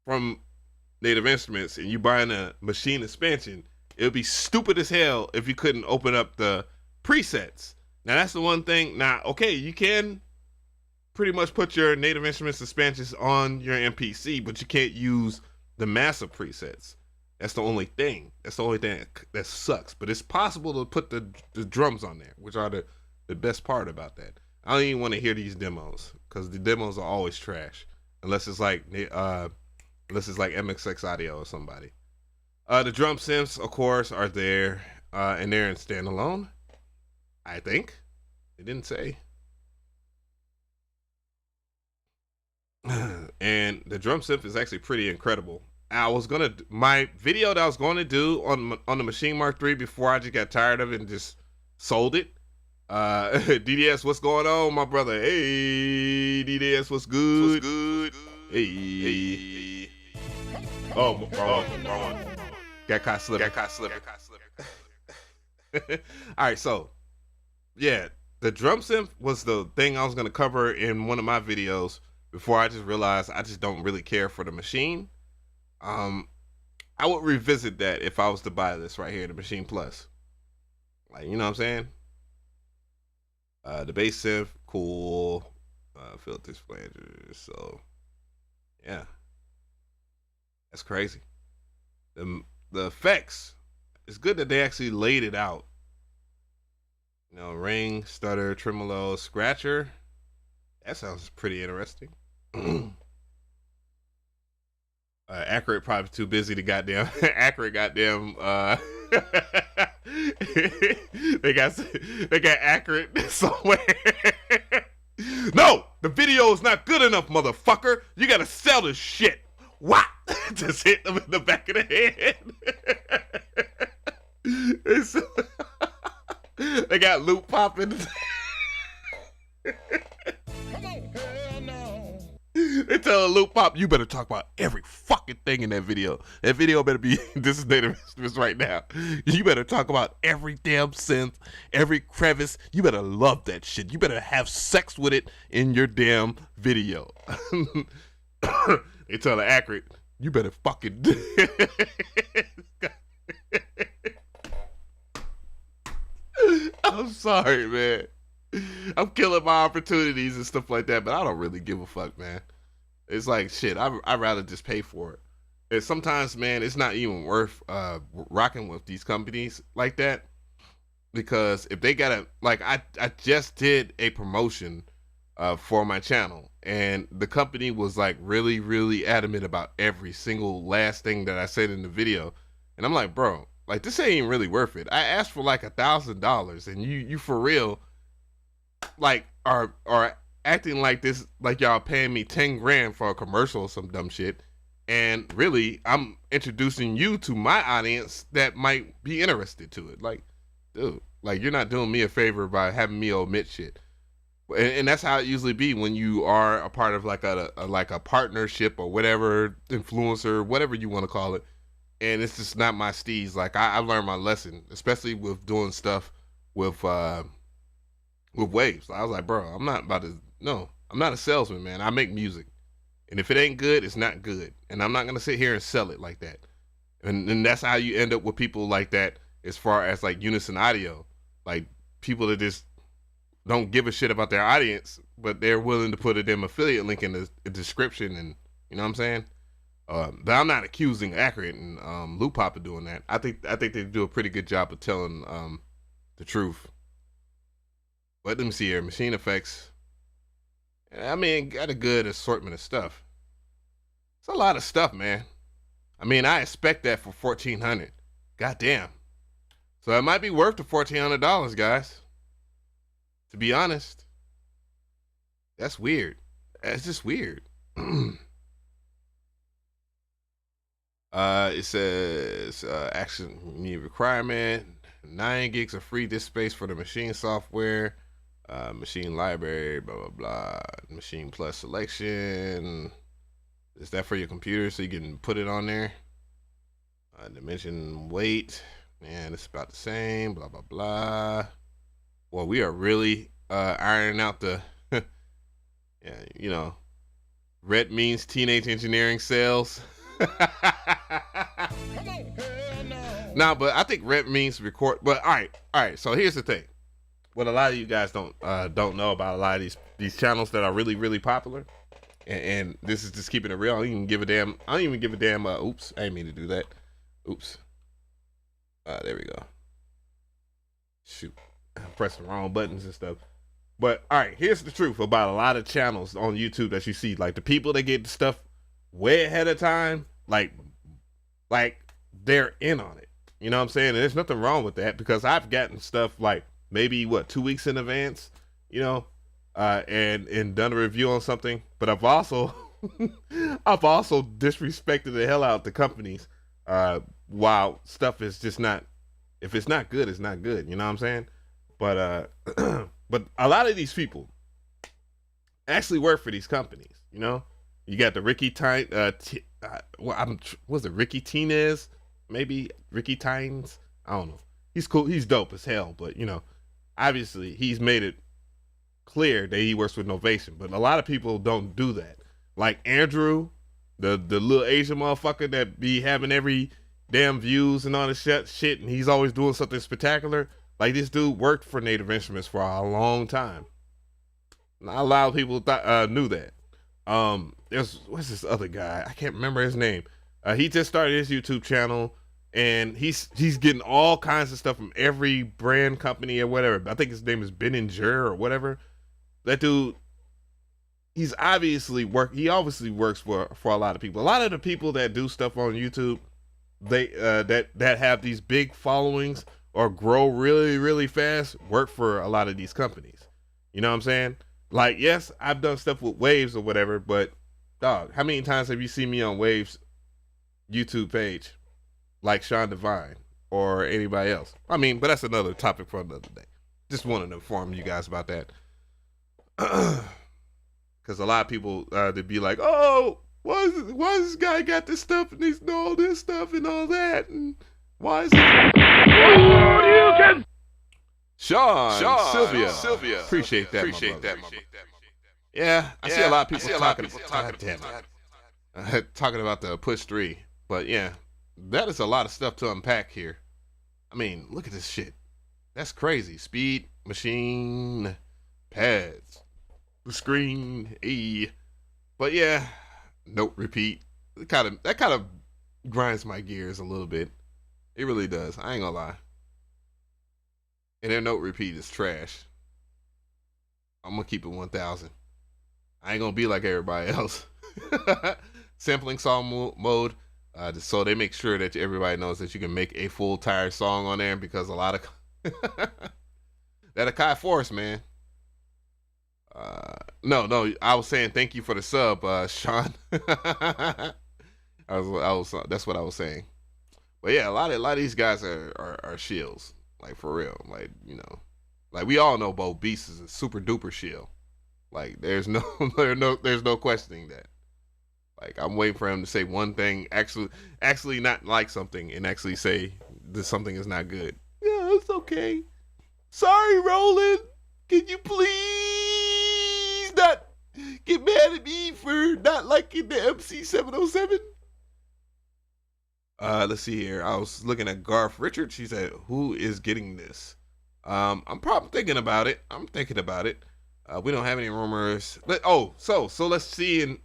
Speaker 2: from Native Instruments and you buying a Maschine expansion, it would be stupid as hell if you couldn't open up the presets. Now that's the one thing. Now, okay, you can pretty much put your Native Instruments expansions on your MPC, but you can't use the massive presets. That's the only thing. That's the only thing that sucks. But it's possible to put the drums on there, which are the best part about that. I don't even want to hear these demos because the demos are always trash, unless it's like MXX Audio or somebody. The drum synths, of course, are there, and they're in standalone. I think they didn't say. And the drum synth is actually pretty incredible. My video that I was going to do on the Maschine Mark III before I just got tired of it and just sold it. DDS, what's going on, my brother? Hey, DDS, what's good? Hey. Oh, wrong. Got caught slipping. All right, so yeah, the drum synth was the thing I was going to cover in one of my videos before I just realized I just don't really care for the Maschine. I would revisit that if I was to buy this right here, the Maschine Plus. Like, you know what I'm saying? The bass synth, cool. Filters, flangers, so yeah. That's crazy. The effects, it's good that they actually laid it out. You know, ring, stutter, tremolo, scratcher. That sounds pretty interesting. Accurate probably too busy to goddamn Accurate goddamn they got Accurate somewhere. No, the video is not good enough, motherfucker. You gotta sell this shit. What? Just hit them in the back of the head. They got loop popping. They tell a loop pop, you better talk about every fucking thing in that video. That video better be, this is native estimates right now. You better talk about every damn synth, every crevice. You better love that shit. You better have sex with it in your damn video. They tell the accurate, you better fucking. I'm sorry, man. I'm killing my opportunities and stuff like that, but I don't really give a fuck, man. It's like, shit, I'd rather just pay for it. And sometimes, man, it's not even worth rocking with these companies like that, because if they gotta, like, I just did a promotion for my channel, and the company was like really, really adamant about every single last thing that I said in the video. And I'm like, bro, like, this ain't really worth it. I asked for like $1,000, and you for real, like, are acting like this, like y'all paying me 10 grand for a commercial or some dumb shit. And really, I'm introducing you to my audience that might be interested to it. Like, dude, like, you're not doing me a favor by having me omit shit. And that's how it usually be when you are a part of like a partnership or whatever, influencer, whatever you want to call it. And it's just not my steez. Like, I learned my lesson, especially with doing stuff with Waves. I was like, bro, I'm not a salesman, man. I make music. And if it ain't good, it's not good. And I'm not going to sit here and sell it like that. And that's how you end up with people like that as far as like Unison Audio. Like, people that just don't give a shit about their audience, but they're willing to put a damn affiliate link in the description, and you know what I'm saying? But I'm not accusing Accurate and Loop Pop of doing that. I think they do a pretty good job of telling the truth. But let me see here. Machine Effects. I mean, got a good assortment of stuff. It's a lot of stuff, man. I mean, I expect that for $1,400. Goddamn. So it might be worth the $1,400, guys. To be honest. That's weird. That's just weird. It says action need requirement. 9 gigs of free disk space for the machine software. Machine library, blah, blah, blah. Machine plus selection. Is that for your computer so you can put it on there? Dimension weight. Man, it's about the same, blah, blah, blah. Well, we are really ironing out the, yeah, you know, red means teenage engineering sales. Nah, but I think red means record. But all right. So here's the thing. What a lot of you guys don't know about a lot of these channels that are really, really popular, and this is just keeping it real. I don't even give a damn. Oops, I didn't mean to do that. Oops. There we go. Shoot, I'm pressing the wrong buttons and stuff. But all right, here's the truth about a lot of channels on YouTube that you see. Like, the people that get the stuff way ahead of time, like they're in on it. You know what I'm saying? And there's nothing wrong with that, because I've gotten stuff like maybe 2 weeks in advance, you know, and done a review on something. But I've also disrespected the hell out the companies while stuff is just not, if it's not good, it's not good. You know what I'm saying? But but a lot of these people actually work for these companies. You know, you got the Ricky was it Ricky Tinez? Maybe Ricky Tynes? I don't know. He's cool. He's dope as hell. But, you know, obviously he's made it clear that he works with Novation. But a lot of people don't do that. Like Andrew, the little Asian motherfucker that be having every damn views and all this shit, and he's always doing something spectacular. Like, this dude worked for Native Instruments for a long time. Not a lot of people knew that. What's this other guy? I can't remember his name. He just started his YouTube channel, and he's getting all kinds of stuff from every brand company or whatever. I think his name is Benninger or whatever. That dude, he obviously works for a lot of people. A lot of the people that do stuff on YouTube, they that have these big followings or grow really, really fast, work for a lot of these companies. You know what I'm saying? Like, yes, I've done stuff with Waves or whatever, but dog, how many times have you seen me on Waves YouTube page? Like Sean Devine. or anybody else. I mean, but that's another topic for another day. Just wanted to inform you guys about that. Because a lot of people they'd be like, oh, why this guy got this stuff and he's know all this stuff and all that, and why is it? Sean, Sylvia, appreciate that, my brother. Yeah, I see a lot of people talking about the push 3, but yeah, that is a lot of stuff to unpack here. I mean, look at this shit. That's crazy. Speed, machine, pads, the screen, but yeah, note repeat. That kind of grinds my gears a little bit. It really does. I ain't gonna lie. And their note repeat is trash. I'm gonna keep it 1,000. I ain't gonna be like everybody else. Sampling song mode, just so they make sure that everybody knows that you can make a full entire song on there, because a lot of that Akai Force, man. No, I was saying thank you for the sub, Sean. That's what I was saying. But yeah, a lot of these guys are shills, like for real. Like, you know, like we all know Bo Beast is a super duper shill. Like there's no questioning that. Like I'm waiting for him to say one thing, actually not like something, and actually say that something is not good. Yeah, it's okay. Sorry, Roland. Can you please not get mad at me for not liking the MC 707? Let's see here. I was looking at Garth Richards. She said, "Who is getting this?" I'm probably thinking about it. We don't have any rumors. So let's see.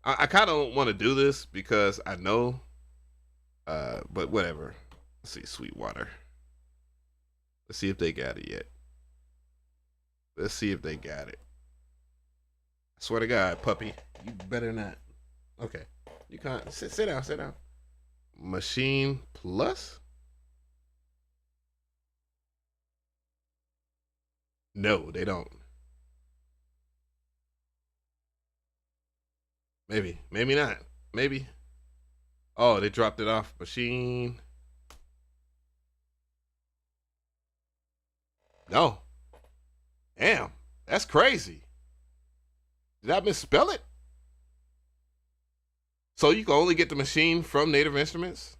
Speaker 2: I kind of don't want to do this because I know, but whatever. Let's see, Sweetwater. Let's see if they got it yet. Let's see if they got it. I swear to God, puppy, you better not. Okay, you can't. Sit down. Machine Plus? No, they don't. Maybe not. Maybe. Oh, they dropped it off Machine. No. Damn, that's crazy. Did I misspell it? So you can only get the Machine from Native Instruments?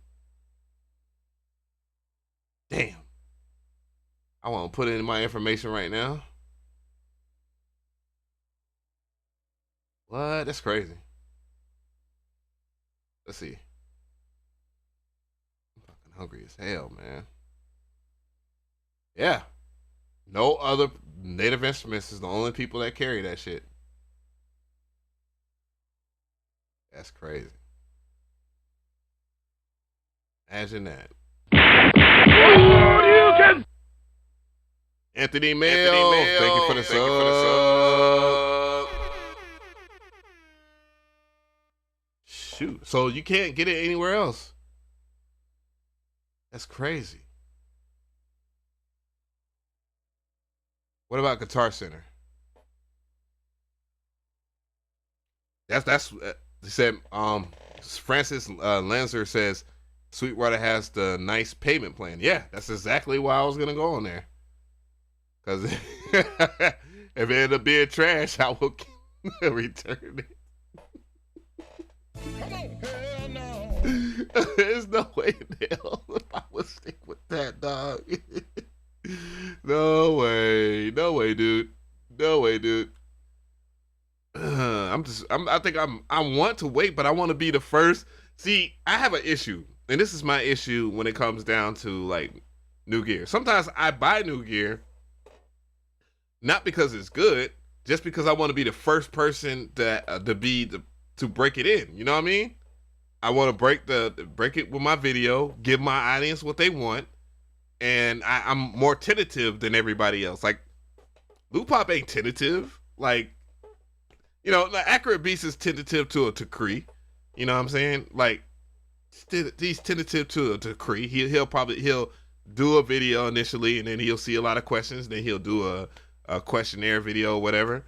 Speaker 2: Damn. I want to put in my information right now. What? That's crazy. Let's see. I'm fucking hungry as hell, man. Yeah. No other Native Instruments is the only people that carry that shit. That's crazy. Imagine that. Anthony Mail, thank you for the sub. Shoot. So you can't get it anywhere else. That's crazy. What about Guitar Center? That's they said. Francis Lanzer says Sweetwater has the nice payment plan. Yeah, that's exactly why I was gonna go on there. Cause if it ended up being trash, I will return it. There's no way in hell I would stick with that, dog. No way, dude. I want to wait, but I want to be the first. See, I have an issue, and this is my issue when it comes down to like new gear. Sometimes I buy new gear not because it's good, just because I want to be the first person to break it in. You know what I mean? I want to break it with my video, give my audience what they want, and I'm more tentative than everybody else. Like Lupop ain't tentative. Like, you know, the Accurate Beast is tentative to a degree. You know what I'm saying? Like, he's tentative to a degree. He'll do a video initially, and then he'll see a lot of questions. Then he'll do a questionnaire video or whatever.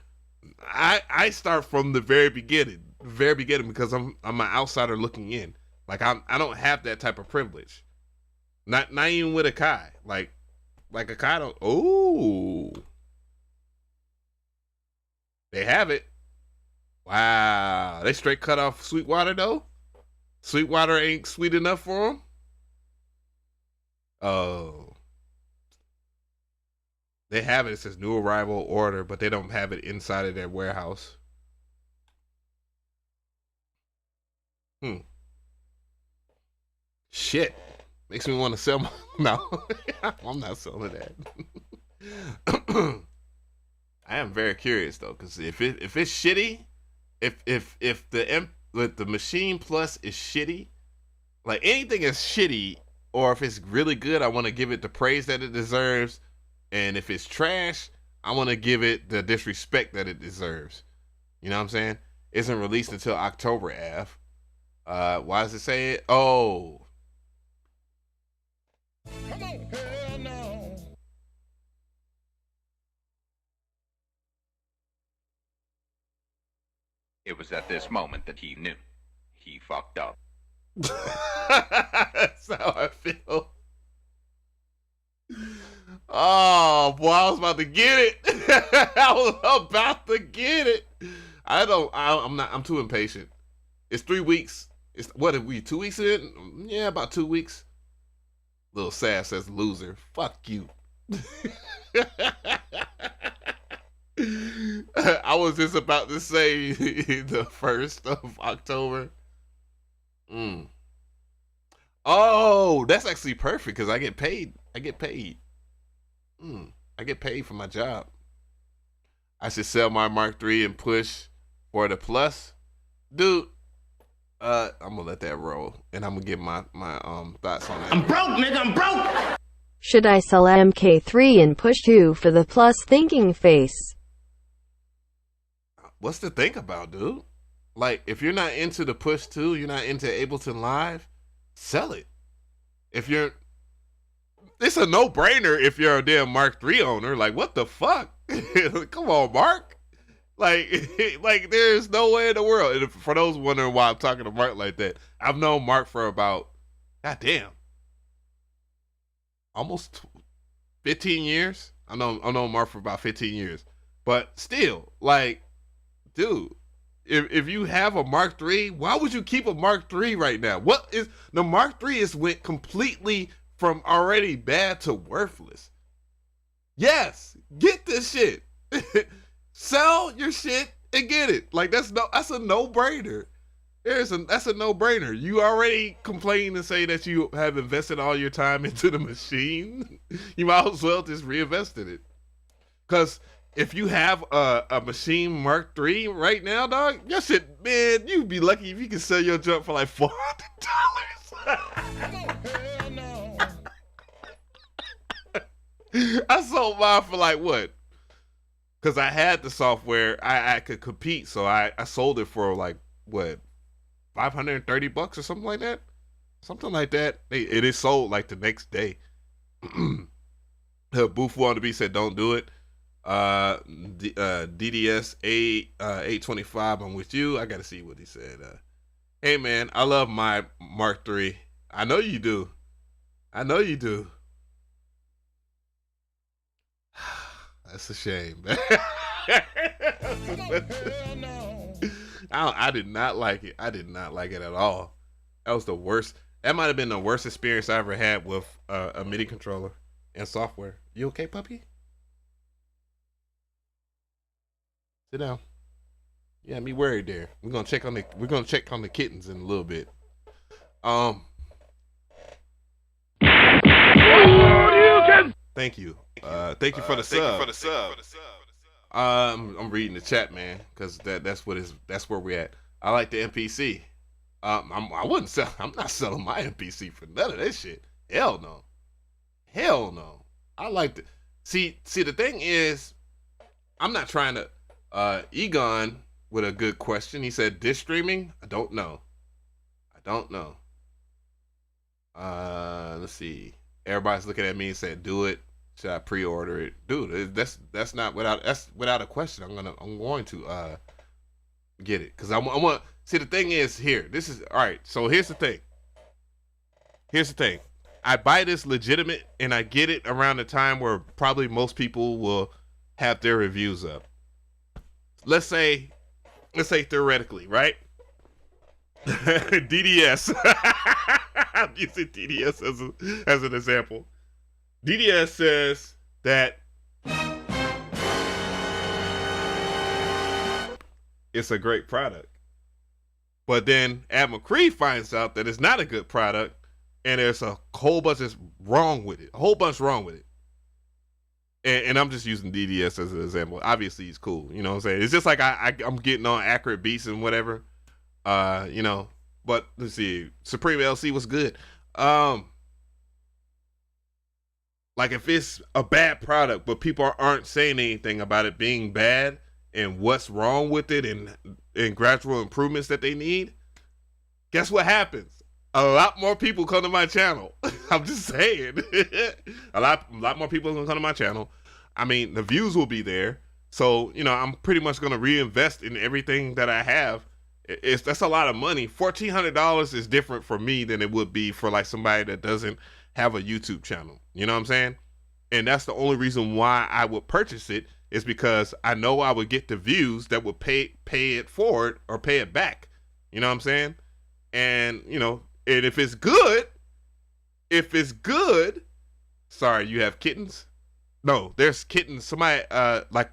Speaker 2: I start from the very beginning because I'm an outsider looking in. Like I don't have that type of privilege. Not even with a Kai. Like a Kai don't. Oh, they have it. Wow, they straight cut off Sweetwater though. Sweetwater ain't sweet enough for them. Oh, they have it. It says new arrival order, but they don't have it inside of their warehouse. Shit, makes me want to sell my. No, I'm not selling that. I am very curious though, because if it's shitty, if the Machine Plus is shitty, like anything is shitty, or if it's really good, I want to give it the praise that it deserves, and if it's trash, I want to give it the disrespect that it deserves. You know what I'm saying? It isn't released until October, Av. Why does it say it? Oh.
Speaker 3: Come on, hell no.
Speaker 6: It was at this moment that he knew. He fucked up.
Speaker 2: That's how I feel. Oh boy, I was about to get it. I was about to get it. I'm too impatient. It's 3 weeks. What are we, 2 weeks in? Yeah, about 2 weeks. Little Sass says loser. Fuck you. I was just about to say the 1st of October. Oh, that's actually perfect because I get paid. I get paid for my job. I should sell my Mark III and push for the Plus. Dude, I'm gonna let that roll and I'm gonna get my thoughts on that.
Speaker 3: I'm broke, nigga, I'm broke!
Speaker 4: Should I sell MK3 and push 2 for the Plus thinking face?
Speaker 2: What's to think about, dude? Like, if you're not into the push 2, you're not into Ableton Live, sell it. It's a no-brainer if you're a damn Mark III owner. Like, what the fuck? Come on, Mark. Like, there's no way in the world. And for those wondering why I'm talking to Mark like that, I've known Mark for about, goddamn, almost 15 years. I know Mark for about 15 years. But still, like, dude, if you have a Mark III, why would you keep a Mark III right now? The Mark III went completely from already bad to worthless. Yes, get this shit. Sell your shit and get it. Like that's a no-brainer. That's a no-brainer. You already complain and say that you have invested all your time into the machine. You might as well just reinvest in it. Because if you have a Machine Mark III right now, dog, your shit, man, you'd be lucky if you can sell your junk for like $400. I sold mine for like what? Because I had the software, I could compete, so I sold it for like what, $530 or something like that. Something like that. It is sold like the next day. Booth wanted to be said, don't do it. DDS 825, I'm with you. I gotta see what he said. Hey man, I love my Mark III. I know you do. That's a shame, man. I did not like it. I did not like it at all. That was the worst. That might have been the worst experience I ever had with a MIDI controller and software. You okay, puppy? Sit down. Yeah, me worried there. We're gonna check on the kittens in a little bit. Thank you. Thank you for the sub. I'm reading the chat, man, because that's where we're at. I like the MPC. I'm not selling my MPC for none of that shit. Hell no. I like the see. The thing is, I'm not trying to. Egon with a good question. He said, "Disk streaming? I don't know. Let's see. Everybody's looking at me and said, "Do it." Should I pre-order it, dude? That's without a question. I'm going to get it because I want. See, the thing is here. This is all right. So here's the thing. I buy this legitimate, and I get it around the time where probably most people will have their reviews up. Let's say theoretically, right? DDS. I'm using DDS as an example. DDS says that it's a great product. But then Ad McCree finds out that it's not a good product, and there's a whole bunch that's wrong with it. A whole bunch wrong with it. And I'm just using DDS as an example. Obviously, he's cool. You know what I'm saying? It's just like I'm getting on accurate beats and whatever. You know, but let's see. Supreme LC was good. Like if it's a bad product, but people aren't saying anything about it being bad and what's wrong with it and gradual improvements that they need, guess what happens? A lot more people come to my channel. I'm just saying. a lot more people are gonna come to my channel. I mean, the views will be there. So, you know, I'm pretty much gonna reinvest in everything that I have. That's a lot of money. $1,400 is different for me than it would be for like somebody that doesn't have a YouTube channel. You know what I'm saying? And that's the only reason why I would purchase it, is because I know I would get the views that would pay it forward or pay it back. You know what I'm saying? And, you know, and if it's good, sorry, you have kittens? No, there's kittens. Somebody, like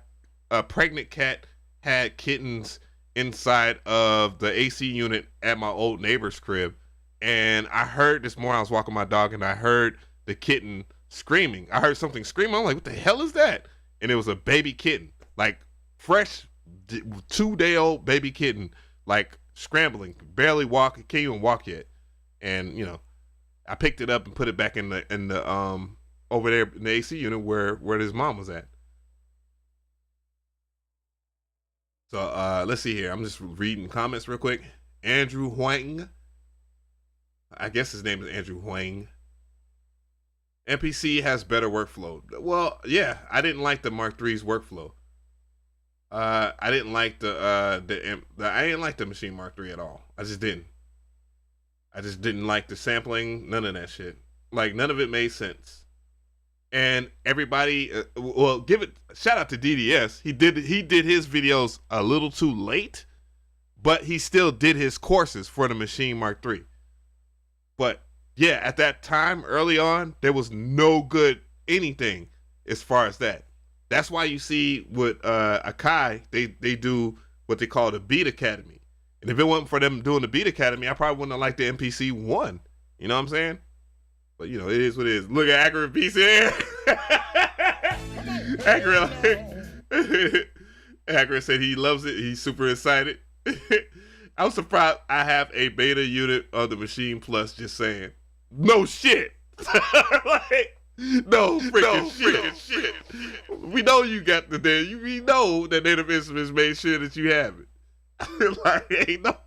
Speaker 2: a pregnant cat had kittens inside of the AC unit at my old neighbor's crib. And I heard this morning, I was walking my dog and I heard the kitten screaming. I heard something screaming. I'm like, what the hell is that? And it was a baby kitten, like fresh 2-day-old baby kitten, like scrambling, barely walking, can't even walk yet. And, you know, I picked it up and put it back in the over there in the AC unit where his mom was at. So let's see here. I'm just reading comments real quick. Andrew Huang. I guess his name is Andrew Huang. MPC has better workflow. Well, yeah, I didn't like the Mark III's workflow. I didn't like I didn't like the Maschine Mark III at all. I just didn't like the sampling, none of that shit. Like, none of it made sense. And everybody, well, shout out to DDS. He did his videos a little too late, but he still did his courses for the Maschine Mark III. But yeah, at that time, early on, there was no good anything as far as that. That's why you see with Akai, they do what they call the Beat Academy. And if it wasn't for them doing the Beat Academy, I probably wouldn't have liked the MPC ONE. You know what I'm saying? But, you know, it is what it is. Look at Accurate Beats here. Accurate said he loves it. He's super excited. I'm surprised I have a beta unit of the Maschine Plus, just saying. No shit. Like, no freaking shit. We know you got the damn. We know that Native Instruments made sure that you have it. Like, ain't no.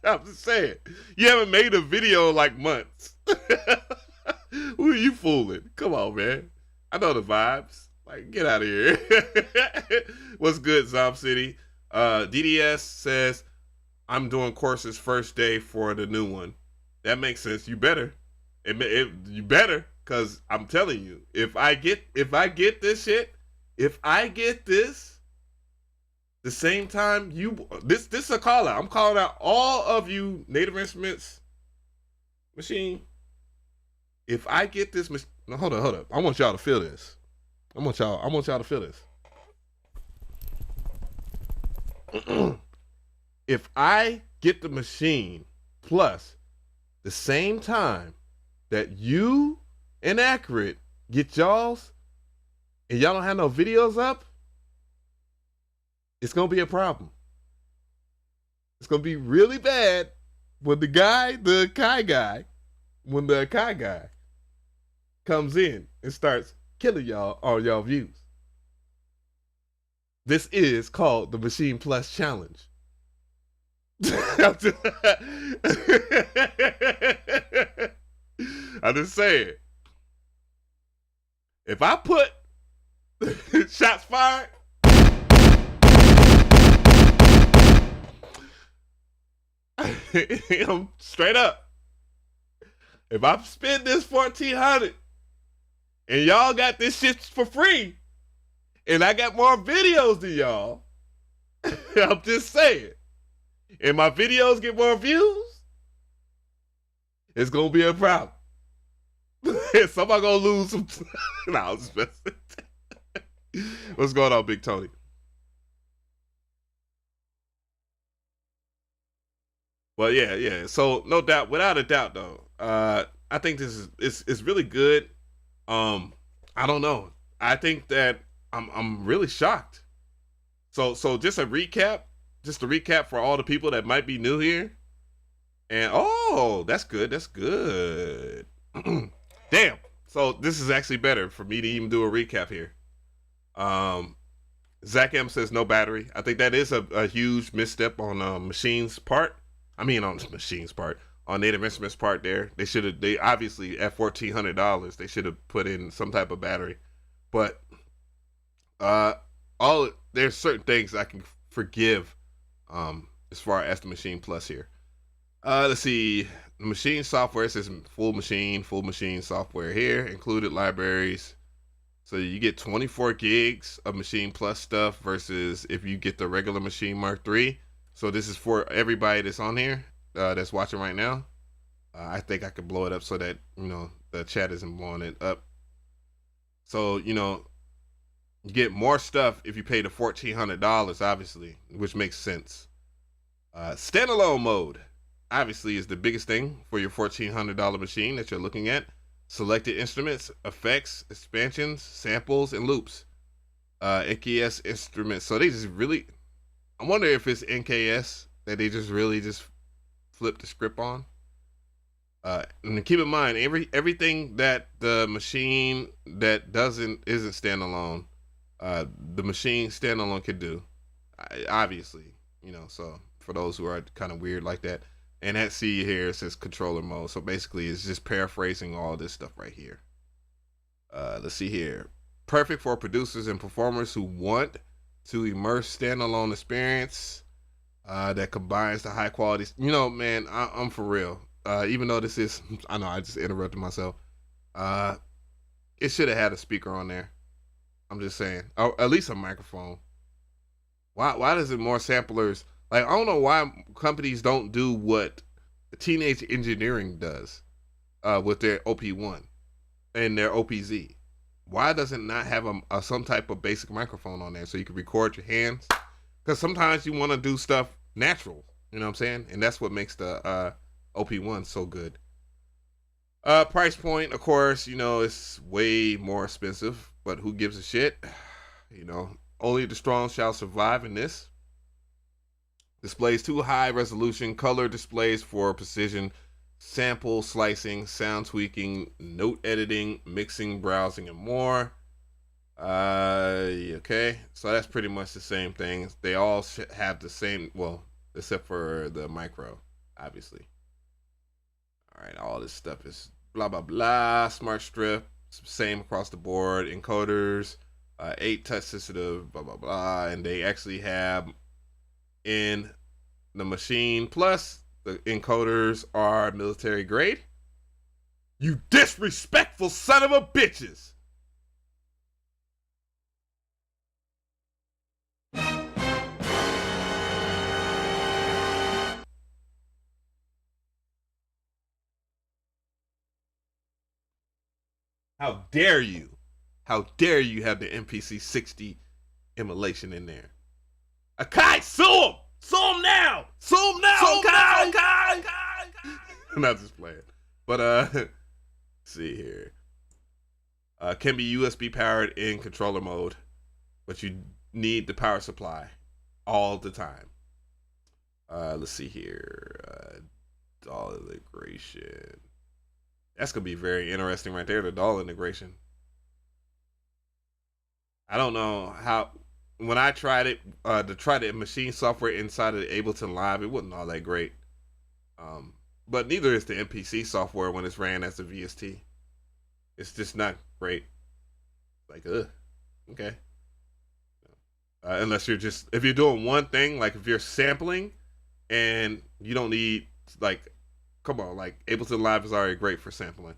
Speaker 2: I'm just saying. You haven't made a video in like months. Who are you fooling? Come on, man. I know the vibes. Like, get out of here. What's good, Zom City? DDS says, I'm doing courses first day for the new one. That makes sense. You better. You better, because I'm telling you, if I get this shit, if I get this the same time this is a call out. I'm calling out all of you Native Instruments Maschine. If I get this, no, hold up. I want y'all to feel this. I want y'all to feel this. If I get the Maschine Plus the same time that you and Accurate get y'all's, and y'all don't have no videos up, it's gonna be a problem. It's gonna be really bad when the Akai guy comes in and starts killing y'all on y'all views. This is called the Maschine Plus Challenge. I'm just saying. If I put shots fired, I'm straight up. if I spend this $1,400 and y'all got this shit for free, and I got more videos than y'all, I'm just saying, and my videos get more views, it's gonna be a problem. Somebody gonna lose some. Nah, I'm just messing. What's going on, Big Tony? Well, yeah. So no doubt, without a doubt, though, I think this is really good. I don't know. I think that I'm really shocked. So just a recap for all the people that might be new here. And oh, that's good. That's good. Damn. So this is actually better for me to even do a recap here. Zach M says no battery. I think that is a huge misstep on Machine's part. I mean, on Machine's part, on Native Instruments' part. They obviously at $1,400 they should have put in some type of battery. But there's certain things I can forgive as far as the Maschine Plus here. Let's see. The Maschine software says full machine software here, included libraries. So you get 24 gigs of Maschine Plus stuff versus if you get the regular Maschine Mark III. So this is for everybody that's on here, that's watching right now. I think I could blow it up so that, the chat isn't blowing it up. So, you get more stuff if you pay the $1,400, obviously, which makes sense. Standalone mode, obviously, is the biggest thing for your $1,400 machine that you're looking at. Selected instruments, effects, expansions, samples, and loops. NKS instruments. So they just really, I wonder if it's NKS that they just really just flip the script on. And keep in mind, everything that the machine that isn't standalone, the Maschine standalone could do. Obviously, so for those who are kind of weird like that. And that C here says controller mode. So basically it's just paraphrasing all this stuff right here. Let's see here. Perfect for producers and performers who want to immerse standalone experience that combines the high quality. Man, I'm for real. Even though this is, I know I just interrupted myself. It should have had a speaker on there. I'm just saying. Or at least a microphone. Why does it more samplers? Like, I don't know why companies don't do what Teenage Engineering does with their OP1 and their OPZ. Why does it not have some type of basic microphone on there so you can record your hands? Because sometimes you want to do stuff natural, you know what I'm saying? And that's what makes the OP1 so good. Price point, of course, it's way more expensive, but who gives a shit? Only the strong shall survive in this. Displays 2 high resolution color displays for precision sample slicing, sound tweaking, note editing, mixing, browsing, and more. Okay, so that's pretty much the same thing. They all have the same, well, except for the micro, obviously. All right, all this stuff is blah blah blah. Smart strip, same across the board. Encoders, 8 touch sensitive, blah blah blah, and they actually have in the Maschine Plus, the encoders are military grade. You disrespectful son of a bitches. How dare you? How dare you have the MPC 60 emulation in there? Akai, sue him! Sue him now! Sue him now! Akai! I'm not just playing. But, let's see here. Can be USB powered in controller mode, but you need the power supply all the time. Let's see here. DAW integration. That's going to be very interesting right there, the DAW integration. I don't know how, when I tried it, to try the Maschine software inside of the Ableton Live, it wasn't all that great. But neither is the MPC software when it's ran as a VST. It's just not great. Like, okay. Unless if you're doing one thing, like if you're sampling and you don't need like come on, like Ableton Live is already great for sampling.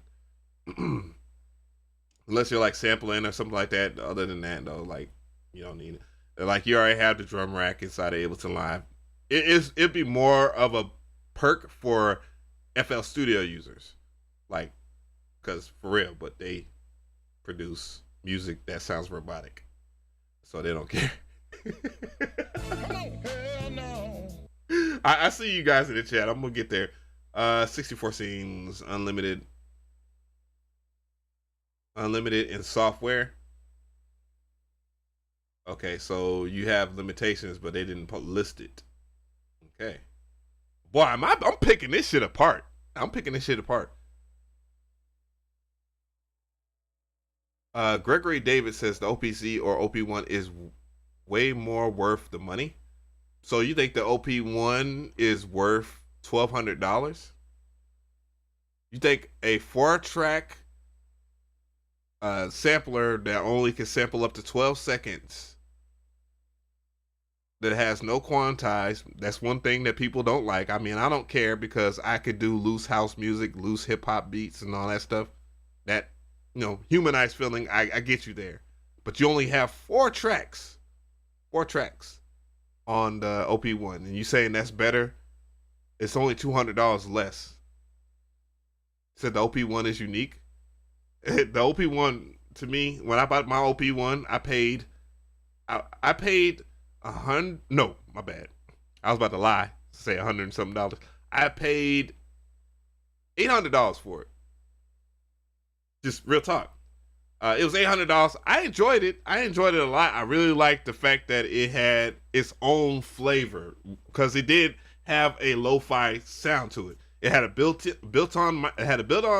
Speaker 2: Unless you're like sampling or something like that. Other than that, though, like you don't need it. Like you already have the drum rack inside of Ableton Live. It'd be more of a perk for FL Studio users, like, because for real, but they produce music that sounds robotic, so they don't care.
Speaker 3: Hell no.
Speaker 2: I see you guys in the chat. I'm gonna get there. 64 scenes, unlimited in software. Okay, so you have limitations, but they didn't list it. Okay, boy, I'm picking this shit apart. Gregory David says the OPC or OP1 is way more worth the money. So you think the OP1 is worth $1,200? You think a 4-track sampler that only can sample up to 12 seconds, that has no quantize, that's one thing that people don't like. I mean, I don't care because I could do loose house music, loose hip hop beats and all that stuff. That, humanized feeling, I get you there. But you only have 4 tracks on the OP1, and you saying that's better? It's only $200 less. Said the OP1 is unique. The OP1, to me, when I bought my OP1, I paid $100. No, my bad. I was about to lie, say $100 and something dollars. I paid $800 for it. Just real talk. It was $800. I enjoyed it. I enjoyed it a lot. I really liked the fact that it had its own flavor because it did have a lo-fi sound to it. It had a built-in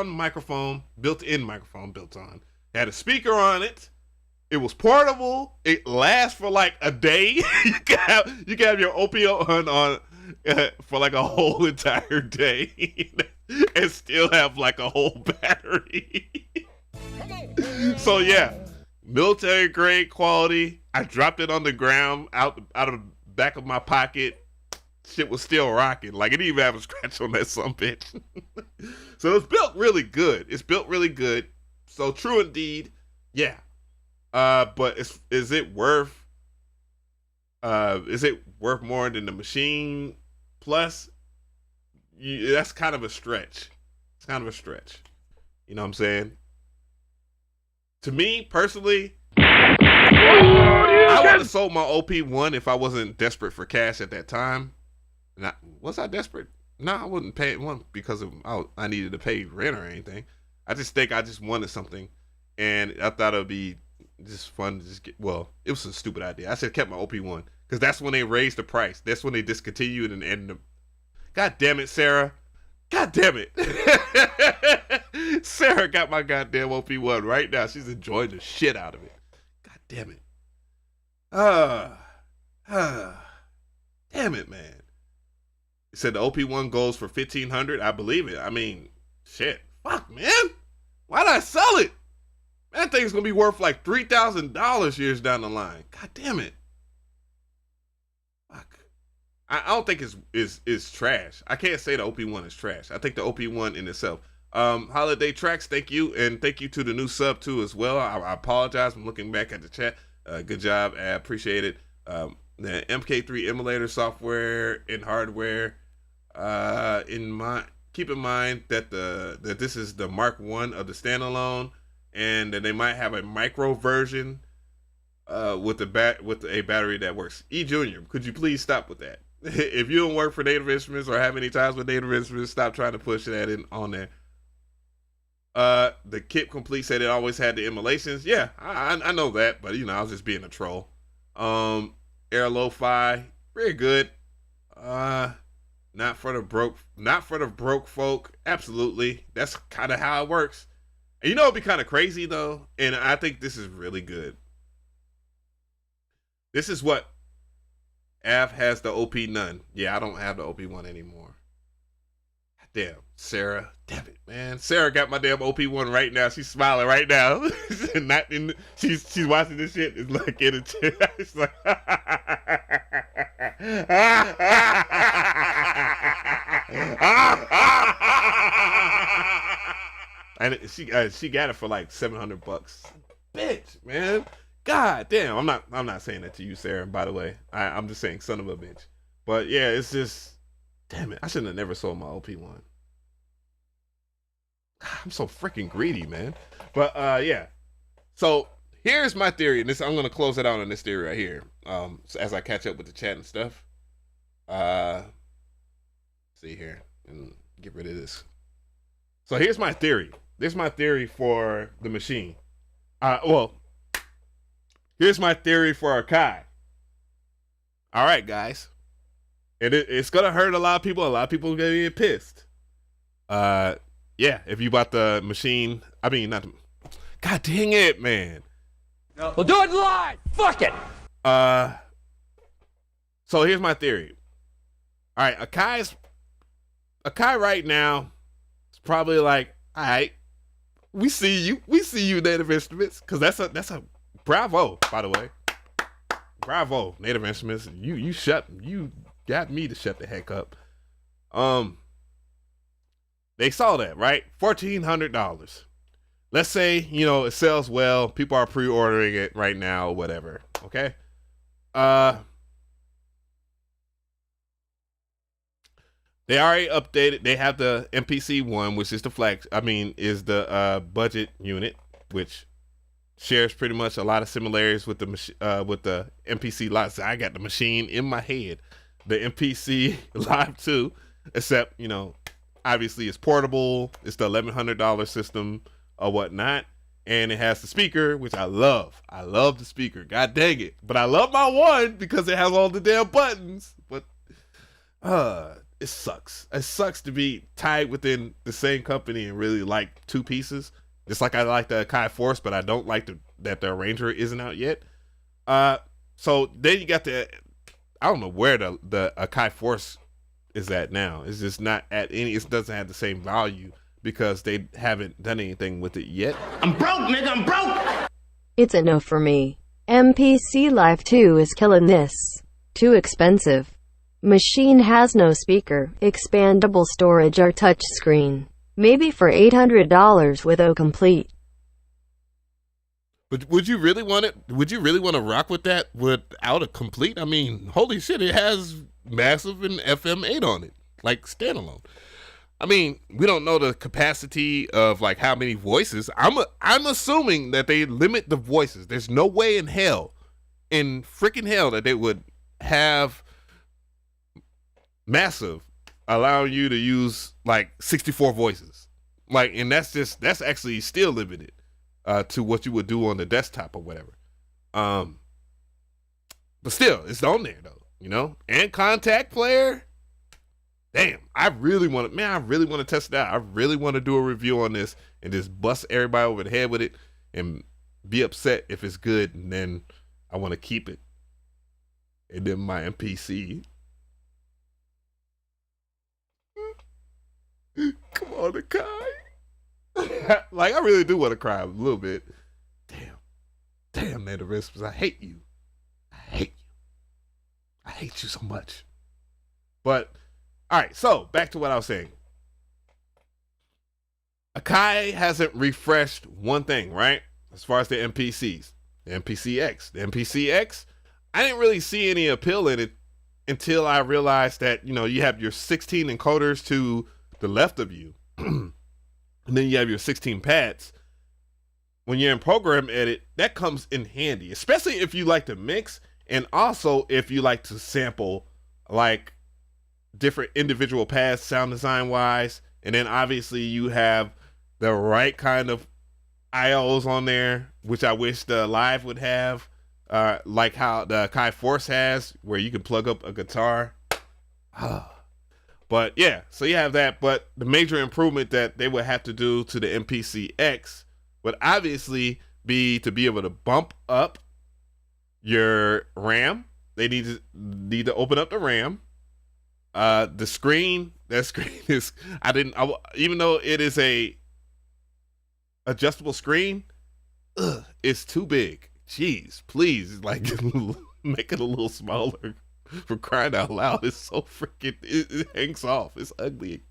Speaker 2: microphone built on. It had a speaker on it. It was portable. It lasts for like a day. you can have your OP1 on for like a whole entire day and still have like a whole battery. So yeah, military grade quality. I dropped it on the ground out of the back of my pocket. Shit was still rocking. Like it didn't even have a scratch on that some bitch. So it's built really good. So true indeed. Yeah. But is it worth more than the Maschine Plus? That's kind of a stretch. It's kind of a stretch. You know what I'm saying? To me personally, I would have sold my OP1 if I wasn't desperate for cash at that time. Was I desperate? No, I wouldn't pay it one because I needed to pay rent or anything. I just think I just wanted something, and I thought it would be just fun to just get. Well, it was a stupid idea. I should have kept my OP1 because that's when they raised the price. That's when they discontinued and God damn it, Sarah. God damn it. Sarah got my goddamn OP1 right now. She's enjoying the shit out of it. God damn it. Damn it, man. He said the OP1 goes for $1,500. I believe it. I mean, shit. Fuck, man. Why'd I sell it? That thing's gonna be worth like $3,000 years down the line. God damn it. Fuck. I don't think it's trash. I can't say the OP1 is trash. I think the OP1 in itself. Holiday Tracks, thank you, and thank you to the new sub too as well. I apologize. I'm looking back at the chat. Good job. I appreciate it. The MK3 emulator software and hardware. Keep in mind that that this is the Mark 1 of the Standalone, and that they might have a micro version with a battery that works. Junior, could you please stop with that? If you don't work for Native Instruments or have any ties with Native Instruments, stop trying to push that in on there. The Kit Complete said it always had the emulations. Yeah, I know that, but I was just being a troll. Air Lo-Fi, very good. Not for the broke folk. Absolutely. That's kind of how it works. And it'd be kind of crazy though, and I think this is really good. This is what Av has the OP none. Yeah, I don't have the OP1 anymore. Damn, Sarah. Damn it, man. Sarah got my damn OP1 right now. She's smiling right now. She's watching this shit. It's like in a chair. It's like And she got it for like $700. Bitch, man. God damn. I'm not saying that to you, Sarah, by the way. I'm just saying son of a bitch. But yeah, it's just, damn it. I shouldn't have never sold my OP1. I'm so freaking greedy, man. But yeah. So here's my theory, and I'm gonna close it out on this theory right here. So as I catch up with the chat and stuff. See here and get rid of this. So here's my theory. This is my theory for the machine. Well, here's my theory for Akai. All right, guys. It's gonna hurt a lot of people. A lot of people are gonna get pissed. Yeah, if you bought the machine, I mean, not the, God dang it, man.
Speaker 7: We'll do it live. Fuck it.
Speaker 2: So here's my theory. All right, Akai right now is probably like, all right, we see you, Native Instruments, because that's a bravo, by the way. Bravo, Native Instruments. You got me to shut the heck up. They saw that, right? $1,400. Let's say, it sells well, people are pre-ordering it right now, whatever. Okay? They already updated. They have the MPC ONE, which is is the budget unit, which shares pretty much a lot of similarities with the MPC Live. I got the machine in my head, the MPC Live II, except obviously it's portable. It's the $1,100 system or whatnot, and it has the speaker, which I love. I love the speaker. God dang it! But I love my one because it has all the damn buttons. But it sucks. It sucks to be tied within the same company and really like two pieces. Just like I like the Akai Force, but I don't like that the Arranger isn't out yet. So then you got I don't know where the Akai Force is at now. It's just not at any. It doesn't have the same value because they haven't done anything with it yet.
Speaker 3: I'm broke, nigga. I'm broke.
Speaker 4: It's a no for me. MPC Live II is killing this. Too expensive. Machine has no speaker, expandable storage or touchscreen. Maybe for $800 with O complete.
Speaker 2: But would you really want it? Would you really want to rock with that without a complete? I mean, holy shit, it has massive and FM8 on it, like standalone. I mean, we don't know the capacity of like how many voices. I'm assuming that they limit the voices. There's no way in freaking hell that they would have massive allowing you to use like 64 voices. Like, and that's actually still limited to what you would do on the desktop or whatever. But still, it's on there though, and contact player. Damn, I really want to test it out. I really want to do a review on this and just bust everybody over the head with it and be upset if it's good, and then I want to keep it. And then my MPC. Come on, Akai. Like, I really do want to cry a little bit. Damn, Native Instruments, I hate you. I hate you so much. But all right, so back to what I was saying. Akai hasn't refreshed one thing, right? As far as the MPCs, the MPC-X. The MPC-X, I didn't really see any appeal in it until I realized that, you have your 16 encoders to the left of you, and then you have your 16 pads. When you're in program edit, that comes in handy, especially if you like to mix, and also if you like to sample like different individual pads sound design wise. And then obviously you have the right kind of IOs on there, which I wish the Live would have, like how the Akai Force has, where you can plug up a guitar. But yeah, so you have that. But the major improvement that they would have to do to the MPC-X would obviously be to be able to bump up your RAM. They need to open up the RAM. That screen is, even though it is a adjustable screen, it's too big. Jeez, please, like, make it a little smaller, for crying out loud. It's so freaking, it hangs off. It's ugly.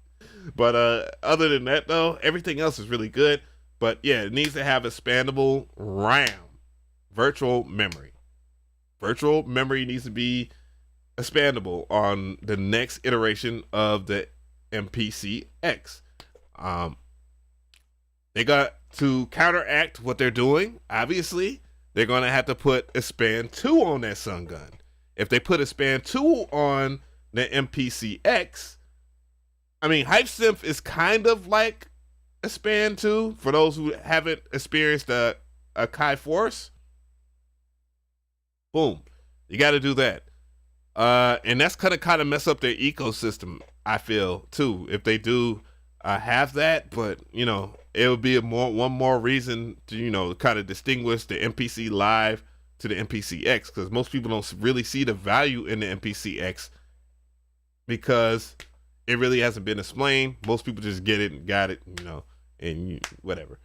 Speaker 2: But other than that, though, everything else is really good. But yeah, it needs to have expandable RAM, virtual memory. Virtual memory needs to be expandable on the next iteration of the MPC X. They got to counteract what they're doing. Obviously, they're going to have to put a Span 2 on that Sun gun. If they put a Span 2 on the MPC X, I mean, HypeSynth is kind of like a Span 2 for those who haven't experienced a Kai Force. Boom. You got to do that. And that's going to kind of mess up their ecosystem, I feel, too, if they do have that. But, you know, it would be one more reason to, you know, kind of distinguish the MPC Live to the MPC X, because most people don't really see the value in the MPC X because it really hasn't been explained. Most people just get it and got it, you know, and whatever.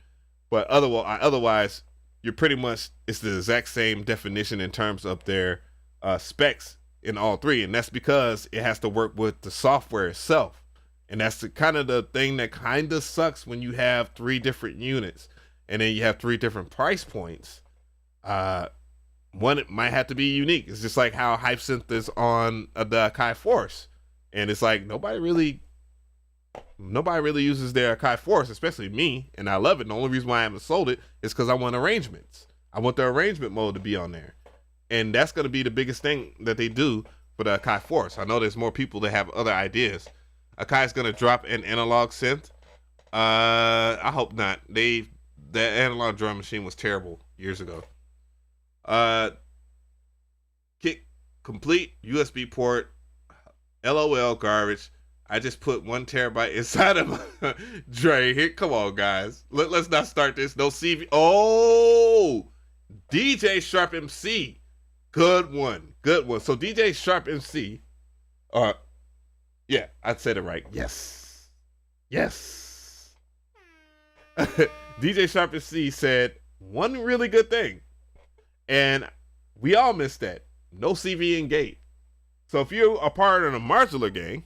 Speaker 2: But otherwise, you're pretty much, it's the exact same definition in terms of their specs in all three, and that's because it has to work with the software itself. And that's the kind of the thing that kind of sucks when you have 3 different units and then you have 3 different price points. One, it might have to be unique. It's just like how HypeSynth is on the Kai Force, and it's like nobody really uses their Kai Force, especially me, and I love it. And the only reason why I haven't sold it is because I want arrangements. I want the arrangement mode to be on there, and that's going to be the biggest thing that they do for the Kai Force. I know there's more people that have other ideas. Akai's gonna drop an analog synth. I hope not. The analog drum machine was terrible years ago. Kick complete USB port. LOL garbage. I just put 1 terabyte inside of my Dre. Here, come on, guys. Let's not start this. No CV. Oh, DJ Sharp MC. Good one. Good one. So DJ Sharp MC. Yeah, I said it right. Yes. Yes. DJ Sharp MC said one really good thing. And we all missed that. No CV in gate. So if you're a part of the modular gang,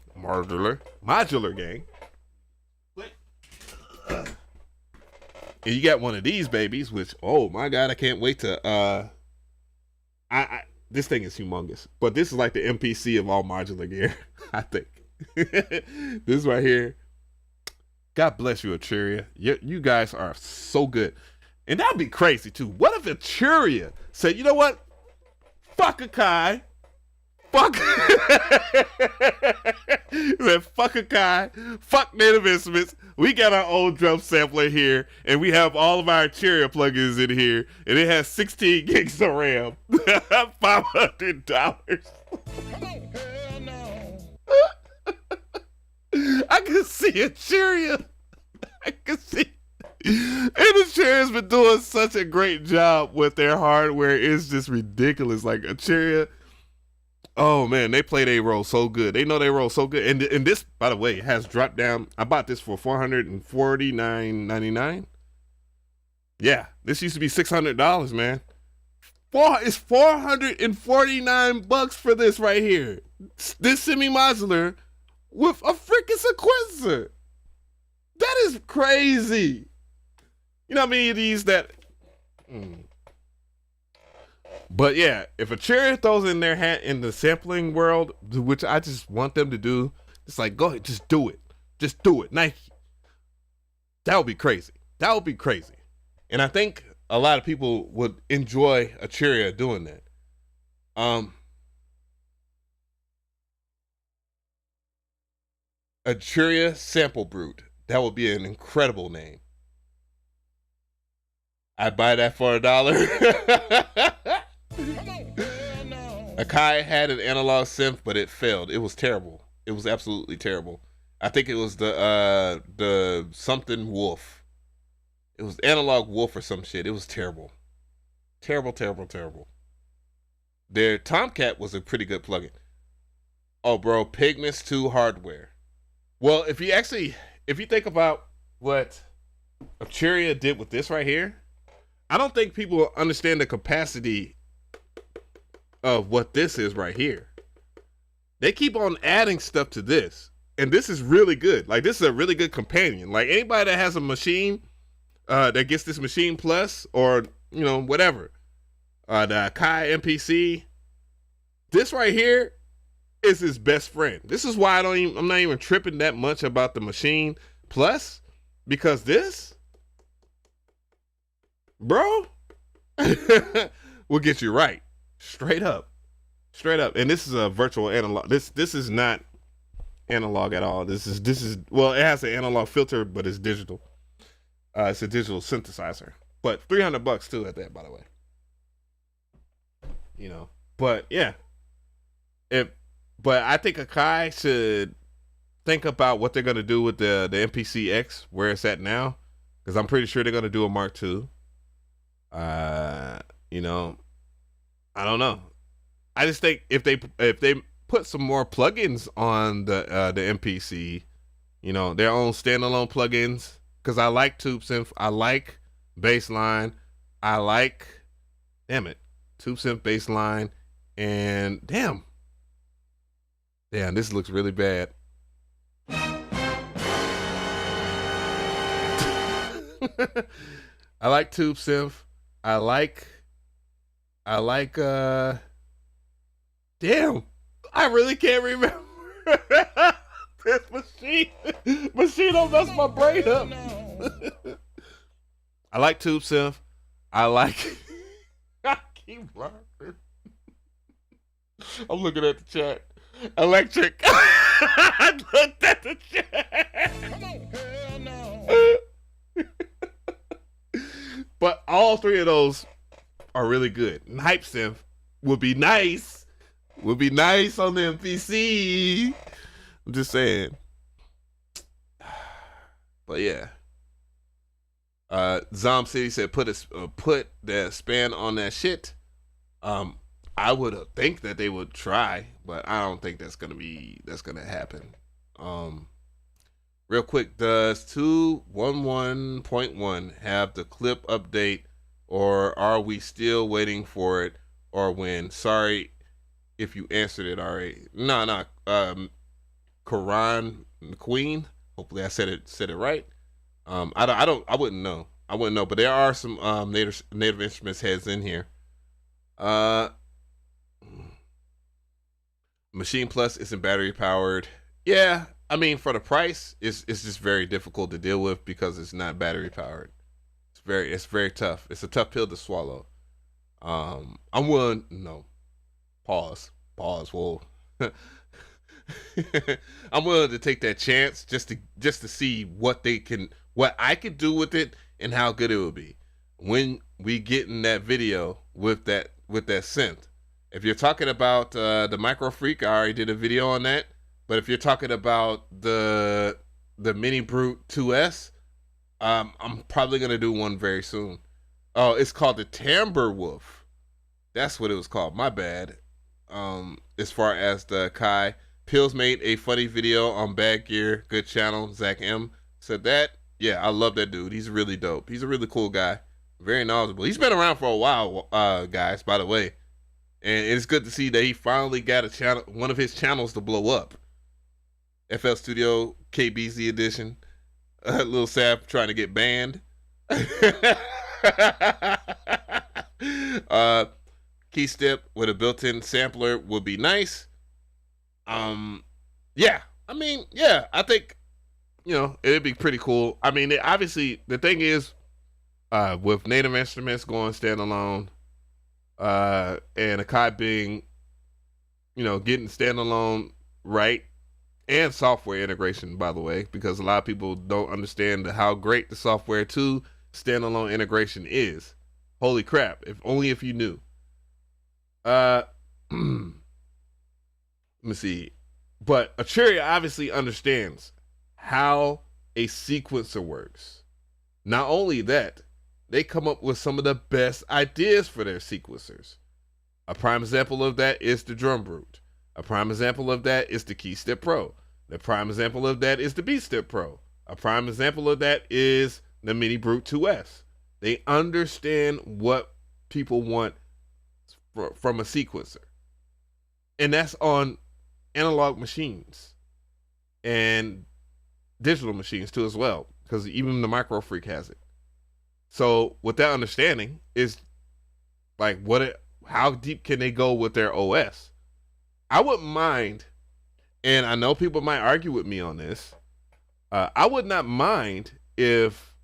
Speaker 2: and you got one of these babies, which, oh my God, I can't wait to, this thing is humongous, but this is like the MPC of all modular gear, I think. This right here. God bless you, Arturia. You guys are so good. And that'd be crazy too. What if Arturia said, you know what? Fuck Akai. Fuck. Fuck Akai. Fuck Native Instruments. We got our own drum sampler here, and we have all of our Arturia plugins in here, and it has 16 gigs of RAM. $500. I can see Arturia. I can see. And Arturia's been doing such a great job with their hardware. It's just ridiculous. Like Arturia, oh man, they play their role so good. They know they roll so good. And this, by the way, has dropped down. I bought this for $449.99. Yeah, this used to be $600, man. It's $449 for this right here. This semi-modular with a freaking sequencer. That is crazy. You know how many of these that... But yeah, if Arturia throws in their hat in the sampling world, which I just want them to do, it's like, go ahead, just do it. Just do it, Nike. That would be crazy. That would be crazy. And I think a lot of people would enjoy Arturia doing that. Arturia Sample Brute. That would be an incredible name. I'd buy that for $1. Akai had an analog synth, but it failed. It was terrible. It was absolutely terrible. I think it was the something Wolf. It was Analog Wolf or some shit. It was terrible. Terrible, terrible, terrible. Their Tomcat was a pretty good plugin. Oh, bro, Pigments 2 hardware. Well, if you think about what Arturia did with this right here, I don't think people understand the capacity of what this is right here. They keep on adding stuff to this. And this is really good. Like, this is a really good companion. Like, anybody that has a machine that gets this Maschine Plus, or, you know, whatever, the Kai MPC, this right here is his best friend. This is why I'm not even tripping that much about the Maschine Plus, because this, bro, will get you right. Straight up. And this is a virtual analog. This is not analog at all. This is well, it has an analog filter, but it's digital. It's a digital synthesizer, but $300 too at that, by the way. You know, but yeah, but I think Akai should think about what they're gonna do with the MPC X, where it's at now, because I'm pretty sure they're gonna do a Mark II. You know, I don't know. I just think if they put some more plugins on the MPC, you know, their own standalone plugins, because I like TubeSynth, I like Bassline, I like, TubeSynth, Bassline, and damn, this looks really bad. I like TubeSynth. I like damn, I really can't remember. This Maschine don't mess my brain up. I like TubeSynth. I keep laughing. I'm looking at the chat. Electric. I looked at the chat. Come on, hell no. But all three of those are really good. And HypeSynth would be nice. Would be nice on the MPC. I'm just saying. But yeah. Zom City said put the span on that shit. I would think that they would try, but I don't think that's gonna happen. Real quick, does 2.11.1 have the clip update, or are we still waiting for it, or when? Sorry if you answered it already. No. Quran Queen. Hopefully I said it right. I wouldn't know. But there are some Native Instruments heads in here. Maschine Plus isn't battery powered. Yeah, I mean, for the price, it's just very difficult to deal with because it's not battery powered. It's very tough. It's a tough pill to swallow. I'm willing. No, pause. Whoa. I'm willing to take that chance just to see what I could do with it and how good it would be when we get in that video with that synth. If you're talking about the Micro Freak, I already did a video on that. But if you're talking about the Mini Brute 2S, I'm probably gonna do one very soon. Oh, it's called the Timber Wolf. That's what it was called. My bad. As far as the Kai, Pills made a funny video on Bad Gear. Good channel. Zach M said that. Yeah, I love that dude. He's really dope. He's a really cool guy. Very knowledgeable. He's been around for a while, guys, by the way. And it's good to see that he finally got one of his channels to blow up. FL Studio KBZ edition. Lil Sap trying to get banned. Key step with a built-in sampler would be nice. Yeah, I mean, yeah, I think, it'd be pretty cool. I mean, obviously, the thing is, with Native Instruments going standalone, and Akai being, getting standalone right, and software integration, by the way, because a lot of people don't understand how great the software to standalone integration is. Holy crap! If you knew. Let me see. But Achuria obviously understands how a sequencer works. Not only that, they come up with some of the best ideas for their sequencers. A prime example of that is the Drum Brute. A prime example of that is the Keystep Pro. The prime example of that is the Beatstep Pro. A prime example of that is the Mini Brute 2S. They understand what people want from a sequencer. And that's on analog machines. and digital machines too as well, because even the Micro Freak has it. So with that understanding is like how deep can they go with their OS? I wouldn't mind, and I know people might argue with me on this. I would not mind if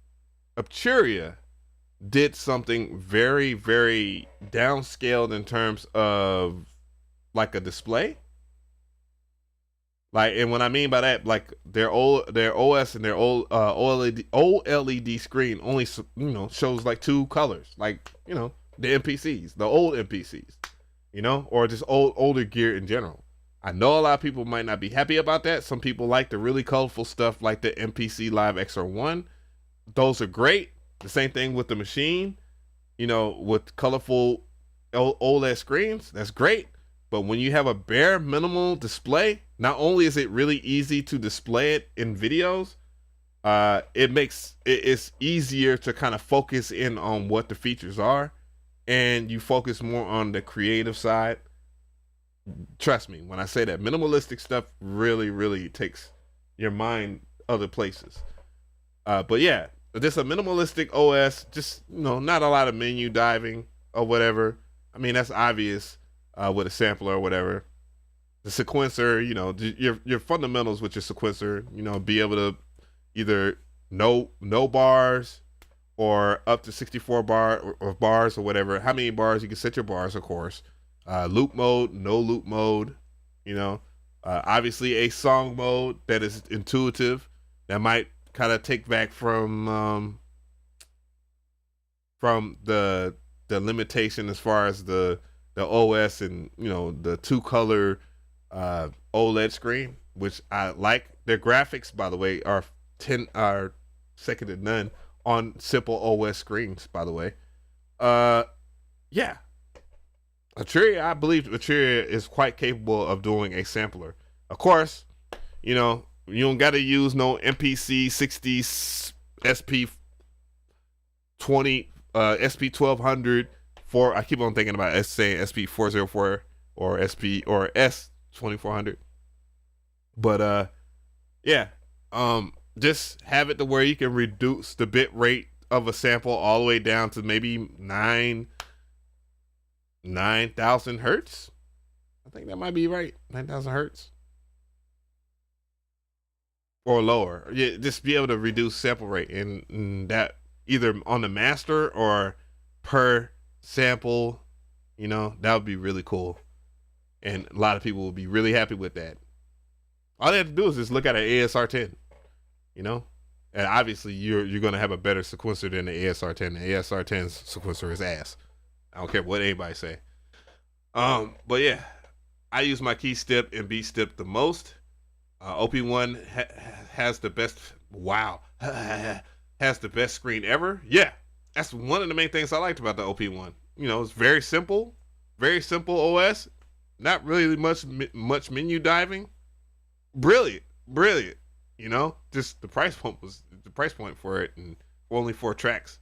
Speaker 2: Arturia did something very, very downscaled in terms of like a display. Like, and what I mean by that, like their OS and their OLED screen only, shows like 2 colors, like, the MPCs, the old MPCs, or just older gear in general. I know a lot of people might not be happy about that. Some people like the really colorful stuff like the MPC Live XR1. Those are great. The same thing with the Maschine, with colorful OLED screens. That's great. But when you have a bare minimal display, not only is it really easy to display it in videos, it's easier to kind of focus in on what the features are, and you focus more on the creative side. Trust me when I say that minimalistic stuff really, really takes your mind other places. But yeah, just a minimalistic OS, just, not a lot of menu diving or whatever. I mean, that's obvious with a sampler or whatever. The sequencer, your fundamentals with your sequencer, be able to either no bars or up to 64 bars or whatever. How many bars you can set your bars, of course. Loop mode, no loop mode, obviously a song mode that is intuitive, that might kind of take back from the limitation as far as the OS and the 2-color OLED screen, which I like. Their graphics, by the way, are second to none on simple OS screens, by the way. Yeah. Arturia, I believe Arturia is quite capable of doing a sampler. Of course, you don't got to use no MPC 60 SP 20 SP 1200 for. I keep on thinking about saying SP 404 or SP or S 2400. But just have it to where you can reduce the bit rate of a sample all the way down to maybe 9,000 hertz. I think that might be right. 9,000 hertz or lower. Yeah, just be able to reduce sample rate, and that either on the master or per sample. That would be really cool, and a lot of people will be really happy with that. All they have to do is just look at an ASR10, and obviously you're going to have a better sequencer than the ASR10. The ASR10's sequencer is ass. I don't care what anybody say. But yeah, I use my key step and beat step the most. OP1 has the best. Wow, has the best screen ever. Yeah, that's one of the main things I liked about the OP1. It's very simple OS. Not really much menu diving. Brilliant. Just the price point for it, and only 4 tracks.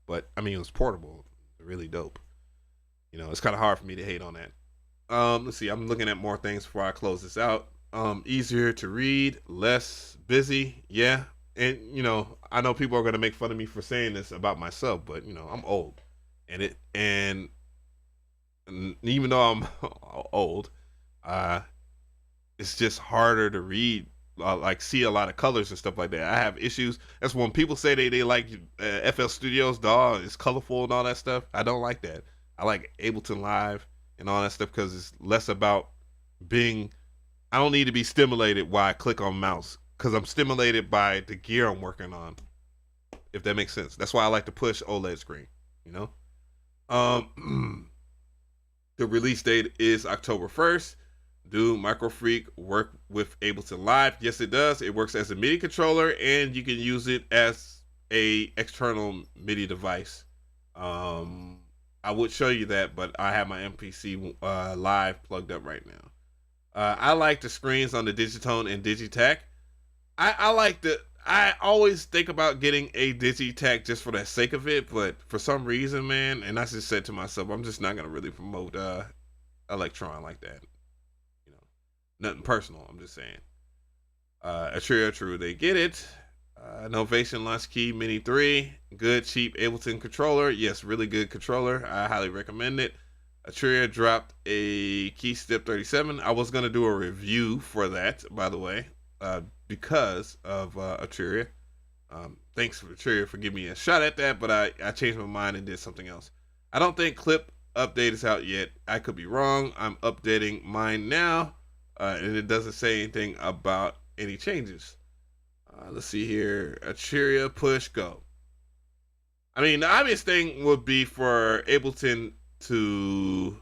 Speaker 2: But I mean, it was portable. Really dope. It's kind of hard for me to hate on that. Let's see. I'm looking at more things before I close this out. Easier to read, less busy. Yeah. And, I know people are going to make fun of me for saying this about myself, but, I'm old. And even though I'm old, it's just harder to read, like see a lot of colors and stuff like that. I have issues. That's when people say they like FL Studios, dog, it's colorful and all that stuff. I don't like that. I like Ableton Live and all that stuff because it's less about I don't need to be stimulated while I click on mouse, because I'm stimulated by the gear I'm working on, if that makes sense. That's why I like to push OLED screen, The release date is October 1st. Do Micro Freak work with Ableton Live? Yes, it does. It works as a MIDI controller, and you can use it as a external MIDI device. I would show you that, but I have my MPC Live plugged up right now. I like the screens on the Digitone and Digitac. I always think about getting a Digitac just for the sake of it, but for some reason, man, and I just said to myself, I'm just not gonna really promote Electron like that. Nothing personal. I'm just saying. Atria True, they get it. Novation Launch Key Mini 3, good cheap Ableton controller. Yes, really good controller. I highly recommend it. Atria dropped a Keystep 37. I was gonna do a review for that, by the way, because of Atria. Thanks for Atria for giving me a shot at that, but I changed my mind and did something else. I don't think Clip update is out yet. I could be wrong. I'm updating mine now, and it doesn't say anything about any changes. Let's see here. Atria push go. I mean, the obvious thing would be for Ableton to,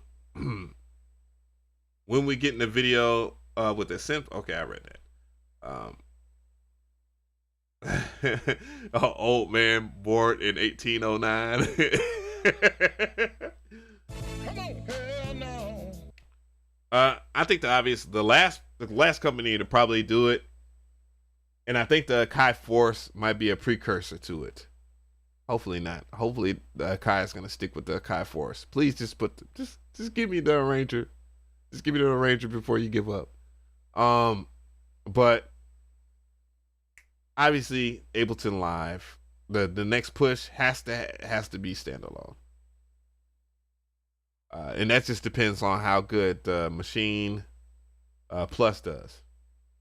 Speaker 2: when we get in the video with the synth. Okay, I read that. Oh, old man born in 1809. I think the last company to probably do it, and I think the Akai Force might be a precursor to it. Hopefully not. Hopefully the Akai is gonna stick with the Akai Force. Please just just give me the arranger. Just give me the arranger before you give up. But obviously Ableton Live, the next push has to be standalone. And that just depends on how good the Maschine Plus does.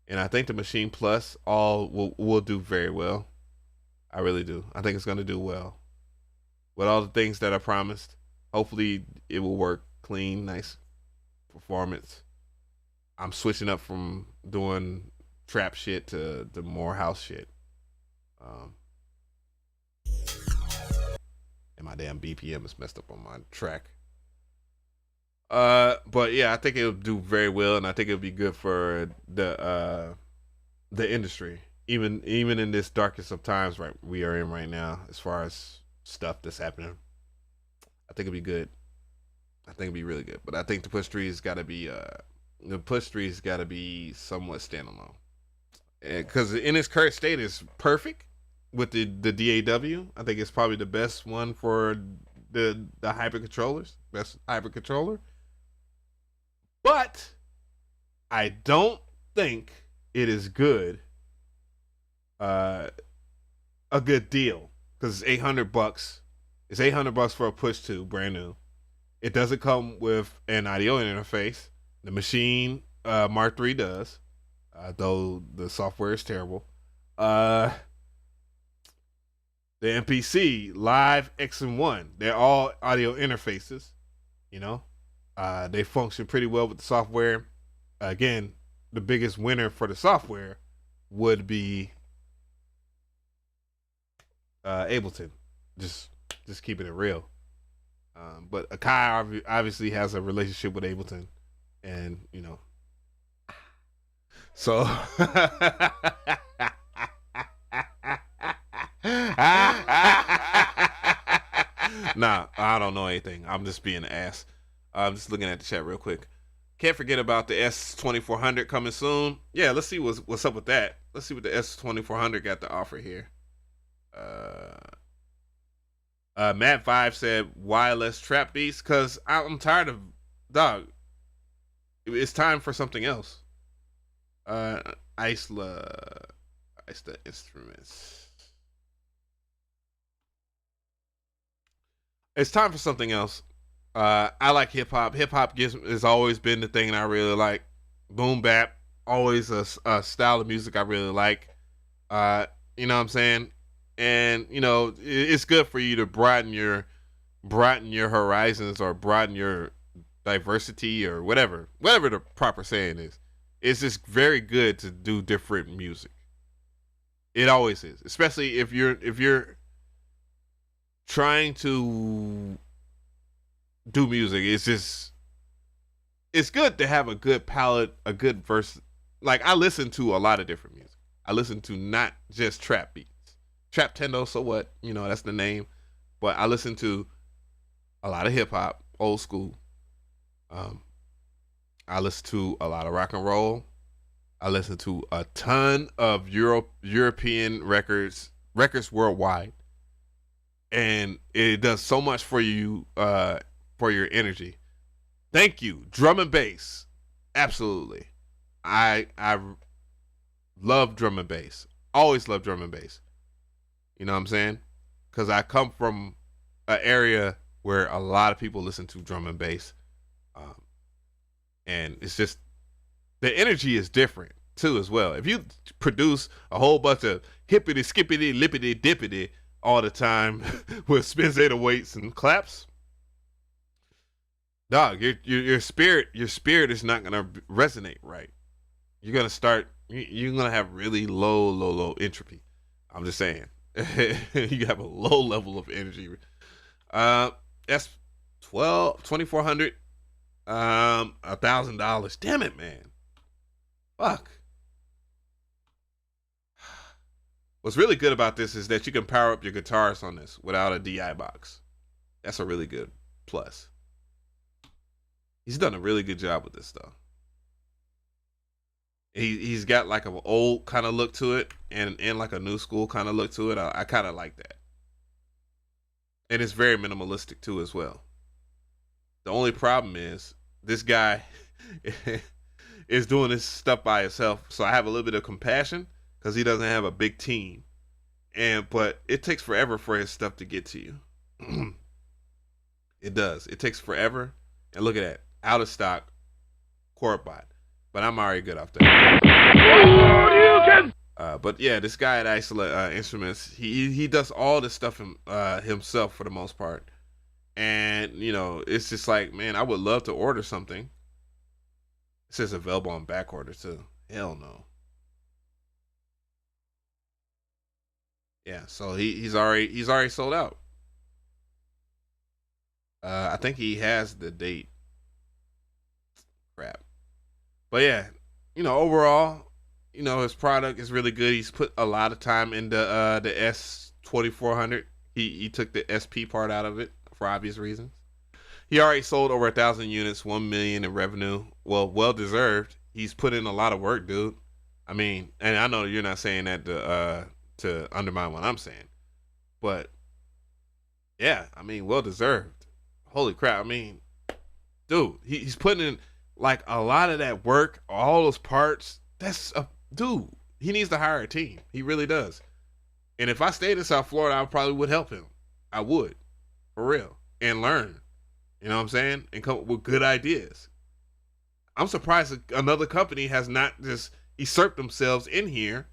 Speaker 2: And I think the Maschine Plus will do very well. I really do. I think it's going to do well. With all the things that I promised, hopefully it will work clean, nice performance. I'm switching up from doing trap shit to more house shit. And my damn BPM is messed up on my track. But yeah, I think it'll do very well, and I think it'll be good for the industry, even in this darkest of times we are in right now, as far as stuff that's happening. I think it'll be good. I think it'll be really good. But I think the push 3 has got to be somewhat standalone, because in its current state is perfect with the DAW. I think it's probably the best one for the hybrid controllers, best hybrid controller. But I don't think it is good. A good deal, because it's $800. It's $800 for a push 2, brand new. It doesn't come with an audio interface. The Maschine Mark III does, though the software is terrible. The MPC Live X and One, they're all audio interfaces. You know, they function pretty well with the software. Again, the biggest winner for the software would be Ableton. Just keeping it real. But Akai obviously has a relationship with Ableton, and you know, so nah, I don't know anything. I'm just being an ass. I'm just looking at the chat real quick. Can't forget about the S2400 coming soon. Yeah, let's see what's up with that. Let's see what the S2400 got to offer here. Matt Vibe said, "Why less trap beats? Cause I'm tired of dog. It's time for something else." Isla Instruments. It's time for something else. I like hip hop. Hip hop has always been the thing that I really like. Boom bap, always a style of music I really like. You know what I'm saying? And you know, it's good for you to broaden your horizons, or broaden your diversity, or whatever the proper saying is. It's just very good to do different music. It always is, especially if you're trying to do music. It's good to have a good palette, a good verse. Like, I listen to a lot of different music. I listen to not just trap beats. Trap Tendo, so what? You know, that's the name. But I listen to a lot of hip hop, old school. I listen to a lot of rock and roll. I listen to a ton of European records worldwide. And it does so much for you, for your energy. Thank you. Drum and bass. Absolutely. I love drum and bass. Always love drum and bass. You know what I'm saying? Because I come from an area where a lot of people listen to drum and bass. And it's just, the energy is different too as well. If you produce a whole bunch of hippity, skippity, lippity, dippity all the time with spins, 808s, and claps, dog, your spirit is not gonna resonate right. You're gonna have really low entropy. I'm just saying. You have a low level of energy. That's $2,400, $1,000. Damn it, man. Fuck. What's really good about this is that you can power up your guitars on this without a DI box. That's a really good plus. He's done a really good job with this though. He's got like an old kind of look to it and like a new school kind of look to it. I kind of like that. And it's very minimalistic too as well. The only problem is this guy is doing this stuff by himself. So I have a little bit of compassion because he doesn't have a big team. But it takes forever for his stuff to get to you. It does. It takes forever. And look at that. Out of stock chord bot. But I'm already good off that. But yeah, this guy at Isolate Instruments, he does all this stuff himself for the most part. And, you know, it's just like, man, I would love to order something. It says available on back order too. Hell no. Yeah, so he's already sold out. I think he has the date. Crap. But yeah, you know, overall, you know, his product is really good. He's put a lot of time into the S2400. He took the SP part out of it for obvious reasons. He already sold over 1,000 units, 1 million in revenue. Well deserved. He's put in a lot of work, dude. I mean, and I know you're not saying that to undermine what I'm saying, but yeah, I mean, well deserved. Holy crap! I mean, dude, he's putting in like a lot of that work, all those parts. That's a dude. He needs to hire a team. He really does. And if I stayed in South Florida, I probably would help him. I would, for real, and learn. You know what I'm saying? And come up with good ideas. I'm surprised that another company has not just usurped themselves in here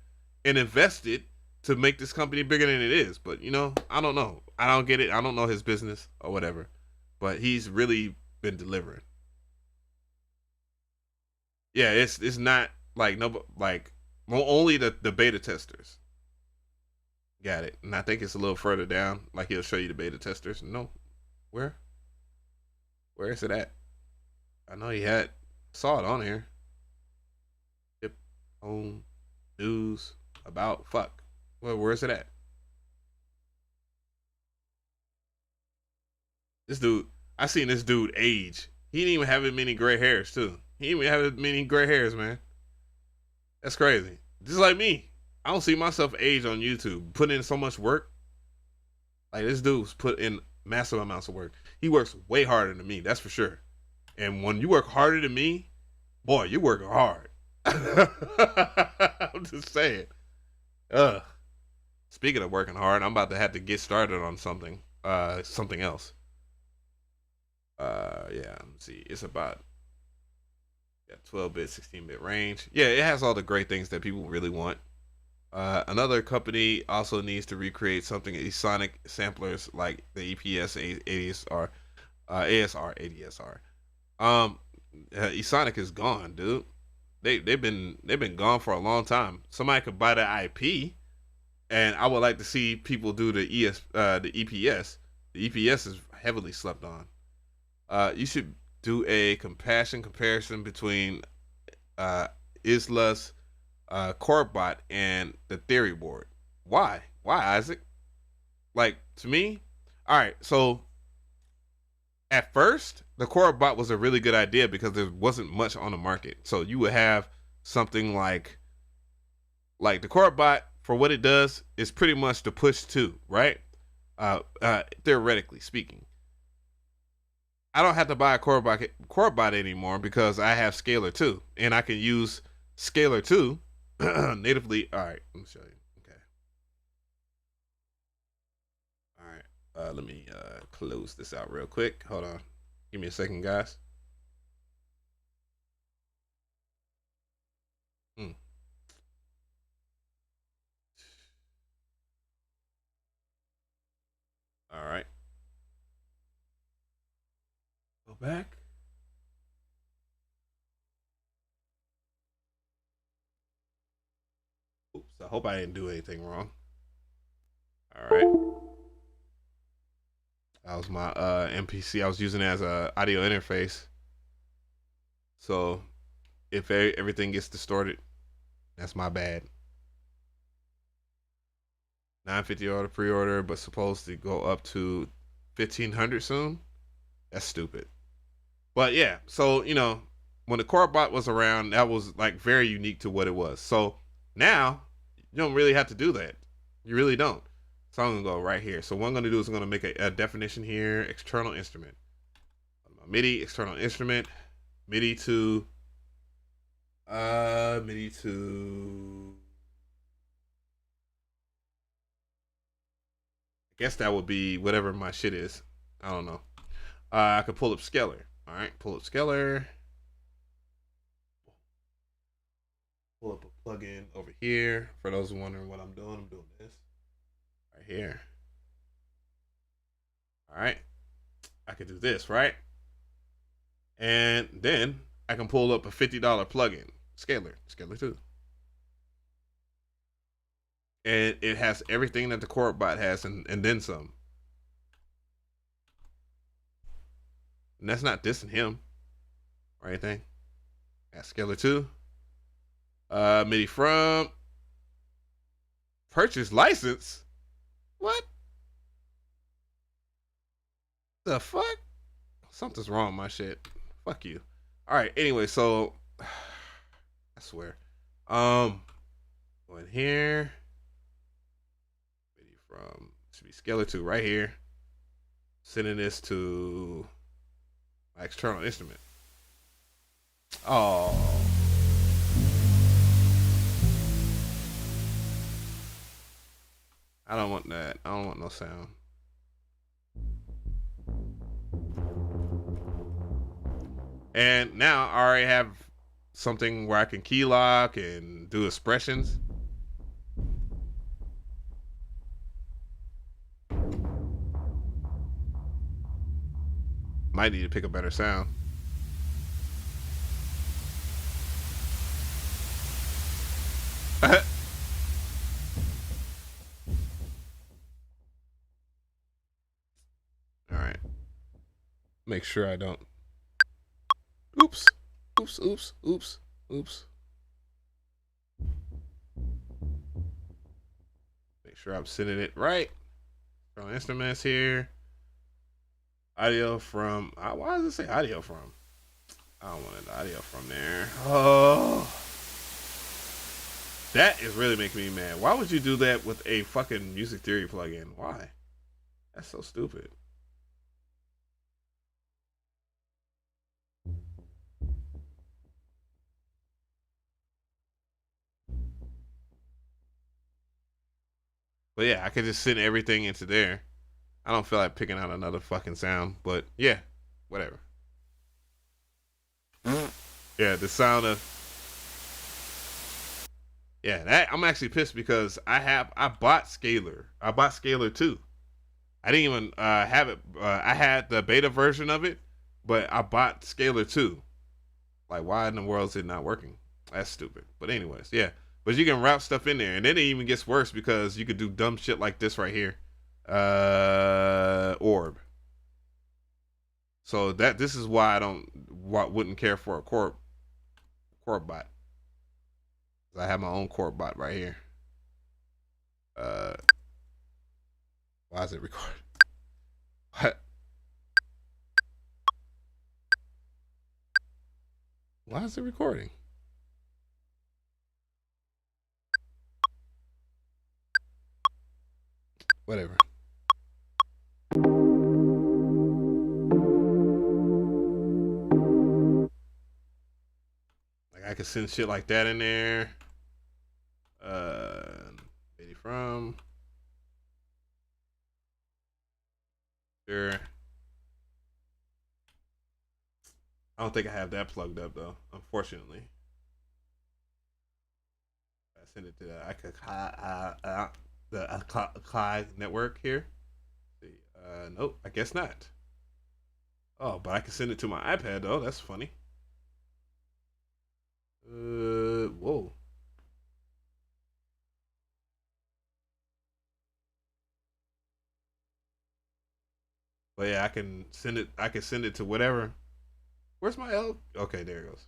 Speaker 2: and invested to make this company bigger than it is. But, you know, I don't know. I don't get it. I don't know his business or whatever. But he's really been delivering. Yeah, it's not like only the beta testers got it. And I think it's a little further down. Like he'll show you the beta testers. No. Where is it at? I know saw it on here. Tip, home, news, about, fuck. Well, where is it at? This dude, I seen this dude age. He didn't even have many gray hairs too. He didn't even have many gray hairs, man. That's crazy. Just like me. I don't see myself age on YouTube. Put in so much work. Like this dude's put in massive amounts of work. He works way harder than me, that's for sure. And when you work harder than me, boy, you're working hard. I'm just saying. Speaking of working hard, I'm about to have to get started on something else. Yeah, let's see. It's about 12-bit, 16-bit range. Yeah, it has all the great things that people really want. Another company also needs to recreate something Sonic samplers like the EPS ADSR, ASR, ADSR. Sonic is gone, dude. They've been gone for a long time. Somebody could buy the IP, and I would like to see people do the EPS. The EPS is heavily slept on. You should do a comparison between Isla's Corebot and the Theory board. Why, Isaac? Like, to me, all right. So at first, the Corebot was a really good idea because there wasn't much on the market. So you would have something like the Corebot, for what it does, is pretty much the push 2, right? Theoretically speaking. I don't have to buy a Corebot anymore because I have Scalar 2, and I can use Scalar 2 natively. All right, let me show you. Okay. All right. Let me close this out real quick. Hold on. Give me a second, guys. All right. Go back. Oops. I hope I didn't do anything wrong. All right. That was my MPC. I was using it as a audio interface. So if everything gets distorted, that's my bad. 950 order pre-order, but supposed to go up to 1500 soon. That's stupid. But yeah, so you know, when the CorpBot was around, that was like very unique to what it was. So now you don't really have to do that. You really don't. So I'm gonna go right here. So what I'm gonna do is I'm gonna make a definition here, external instrument. MIDI, external instrument, MIDI to I guess that would be whatever my shit is. I don't know. I could pull up Scalar. All right, pull up Scalar. Pull up a plugin over here. For those wondering what I'm doing this right here. All right, I could do this, right? And then I can pull up a $50 plugin, Scalar 2. And it has everything that the CorpBot has and then some. And that's not dissing him or anything. Got Scalar 2. MIDI from purchase license. What? The fuck? Something's wrong with my shit. Fuck you. Alright, anyway, so I swear. Go in here. MIDI from should be Scalar 2 right here. Sending this to my external instrument. Oh. I don't want that. I don't want no sound. And now I already have something where I can key lock and do expressions. Might need to pick a better sound. All right. Make sure I don't. Oops. Oops, oops, oops, oops. Make sure I'm sending it right. From instruments here. Audio from. Why does it say audio from? I don't want an audio from there. Oh. That is really making me mad. Why would you do that with a fucking music theory plugin? Why? That's so stupid. But yeah, I could just send everything into there. I don't feel like picking out another fucking sound, but yeah, whatever. Yeah, the sound of. Yeah, that I'm actually pissed because I bought Scalar. I bought Scalar 2. I didn't even have it. I had the beta version of it, but I bought Scalar 2. Like, why in the world is it not working? That's stupid. But anyways, yeah. But you can route stuff in there, and then it even gets worse because you could do dumb shit like this right here. Orb. So this is why I wouldn't care for a CorpBot. I have my own CorpBot right here. Why is it recording? What? Why is it recording? Whatever. Like I could send shit like that in there. from. Sure. I don't think I have that plugged up though, unfortunately. I send it to the Clyde network here. Let's see, nope, I guess not. Oh, but I can send it to my iPad though. That's funny. Whoa. But yeah, I can send it. I can send it to whatever. Where's my L? Okay, there it goes.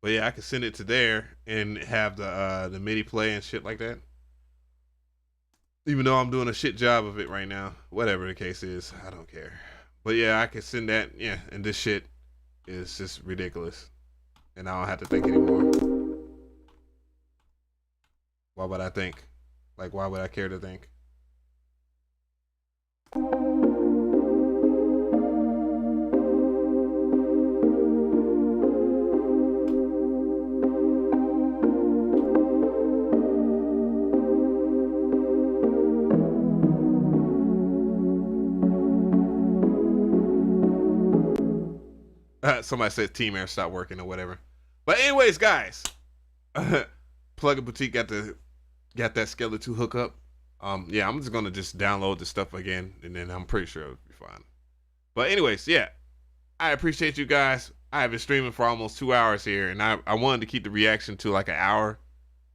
Speaker 2: But yeah, I can send it to there and have the MIDI play and shit like that. Even though I'm doing a shit job of it right now, whatever the case is, I don't care. But yeah, I can send that. Yeah, and this shit is just ridiculous, and I don't have to think anymore. Why would I think? Like, why would I care to think? Somebody said Team Air stopped working or whatever. But anyways, guys, Plugin Boutique got that Skeleton 2 hookup. Yeah, I'm just gonna just download the stuff again, and then I'm pretty sure it'll be fine. But anyways, yeah, I appreciate you guys. I have been streaming for almost 2 hours here, and I wanted to keep the reaction to like an hour,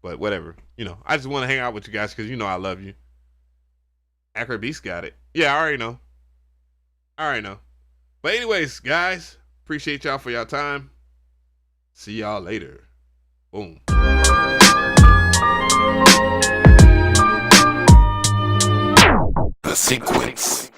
Speaker 2: but whatever. You know, I just want to hang out with you guys because you know I love you. Accurate Beast got it. Yeah, I already know. But anyways, guys, appreciate y'all for y'all time. See y'all later. Boom. The sequence.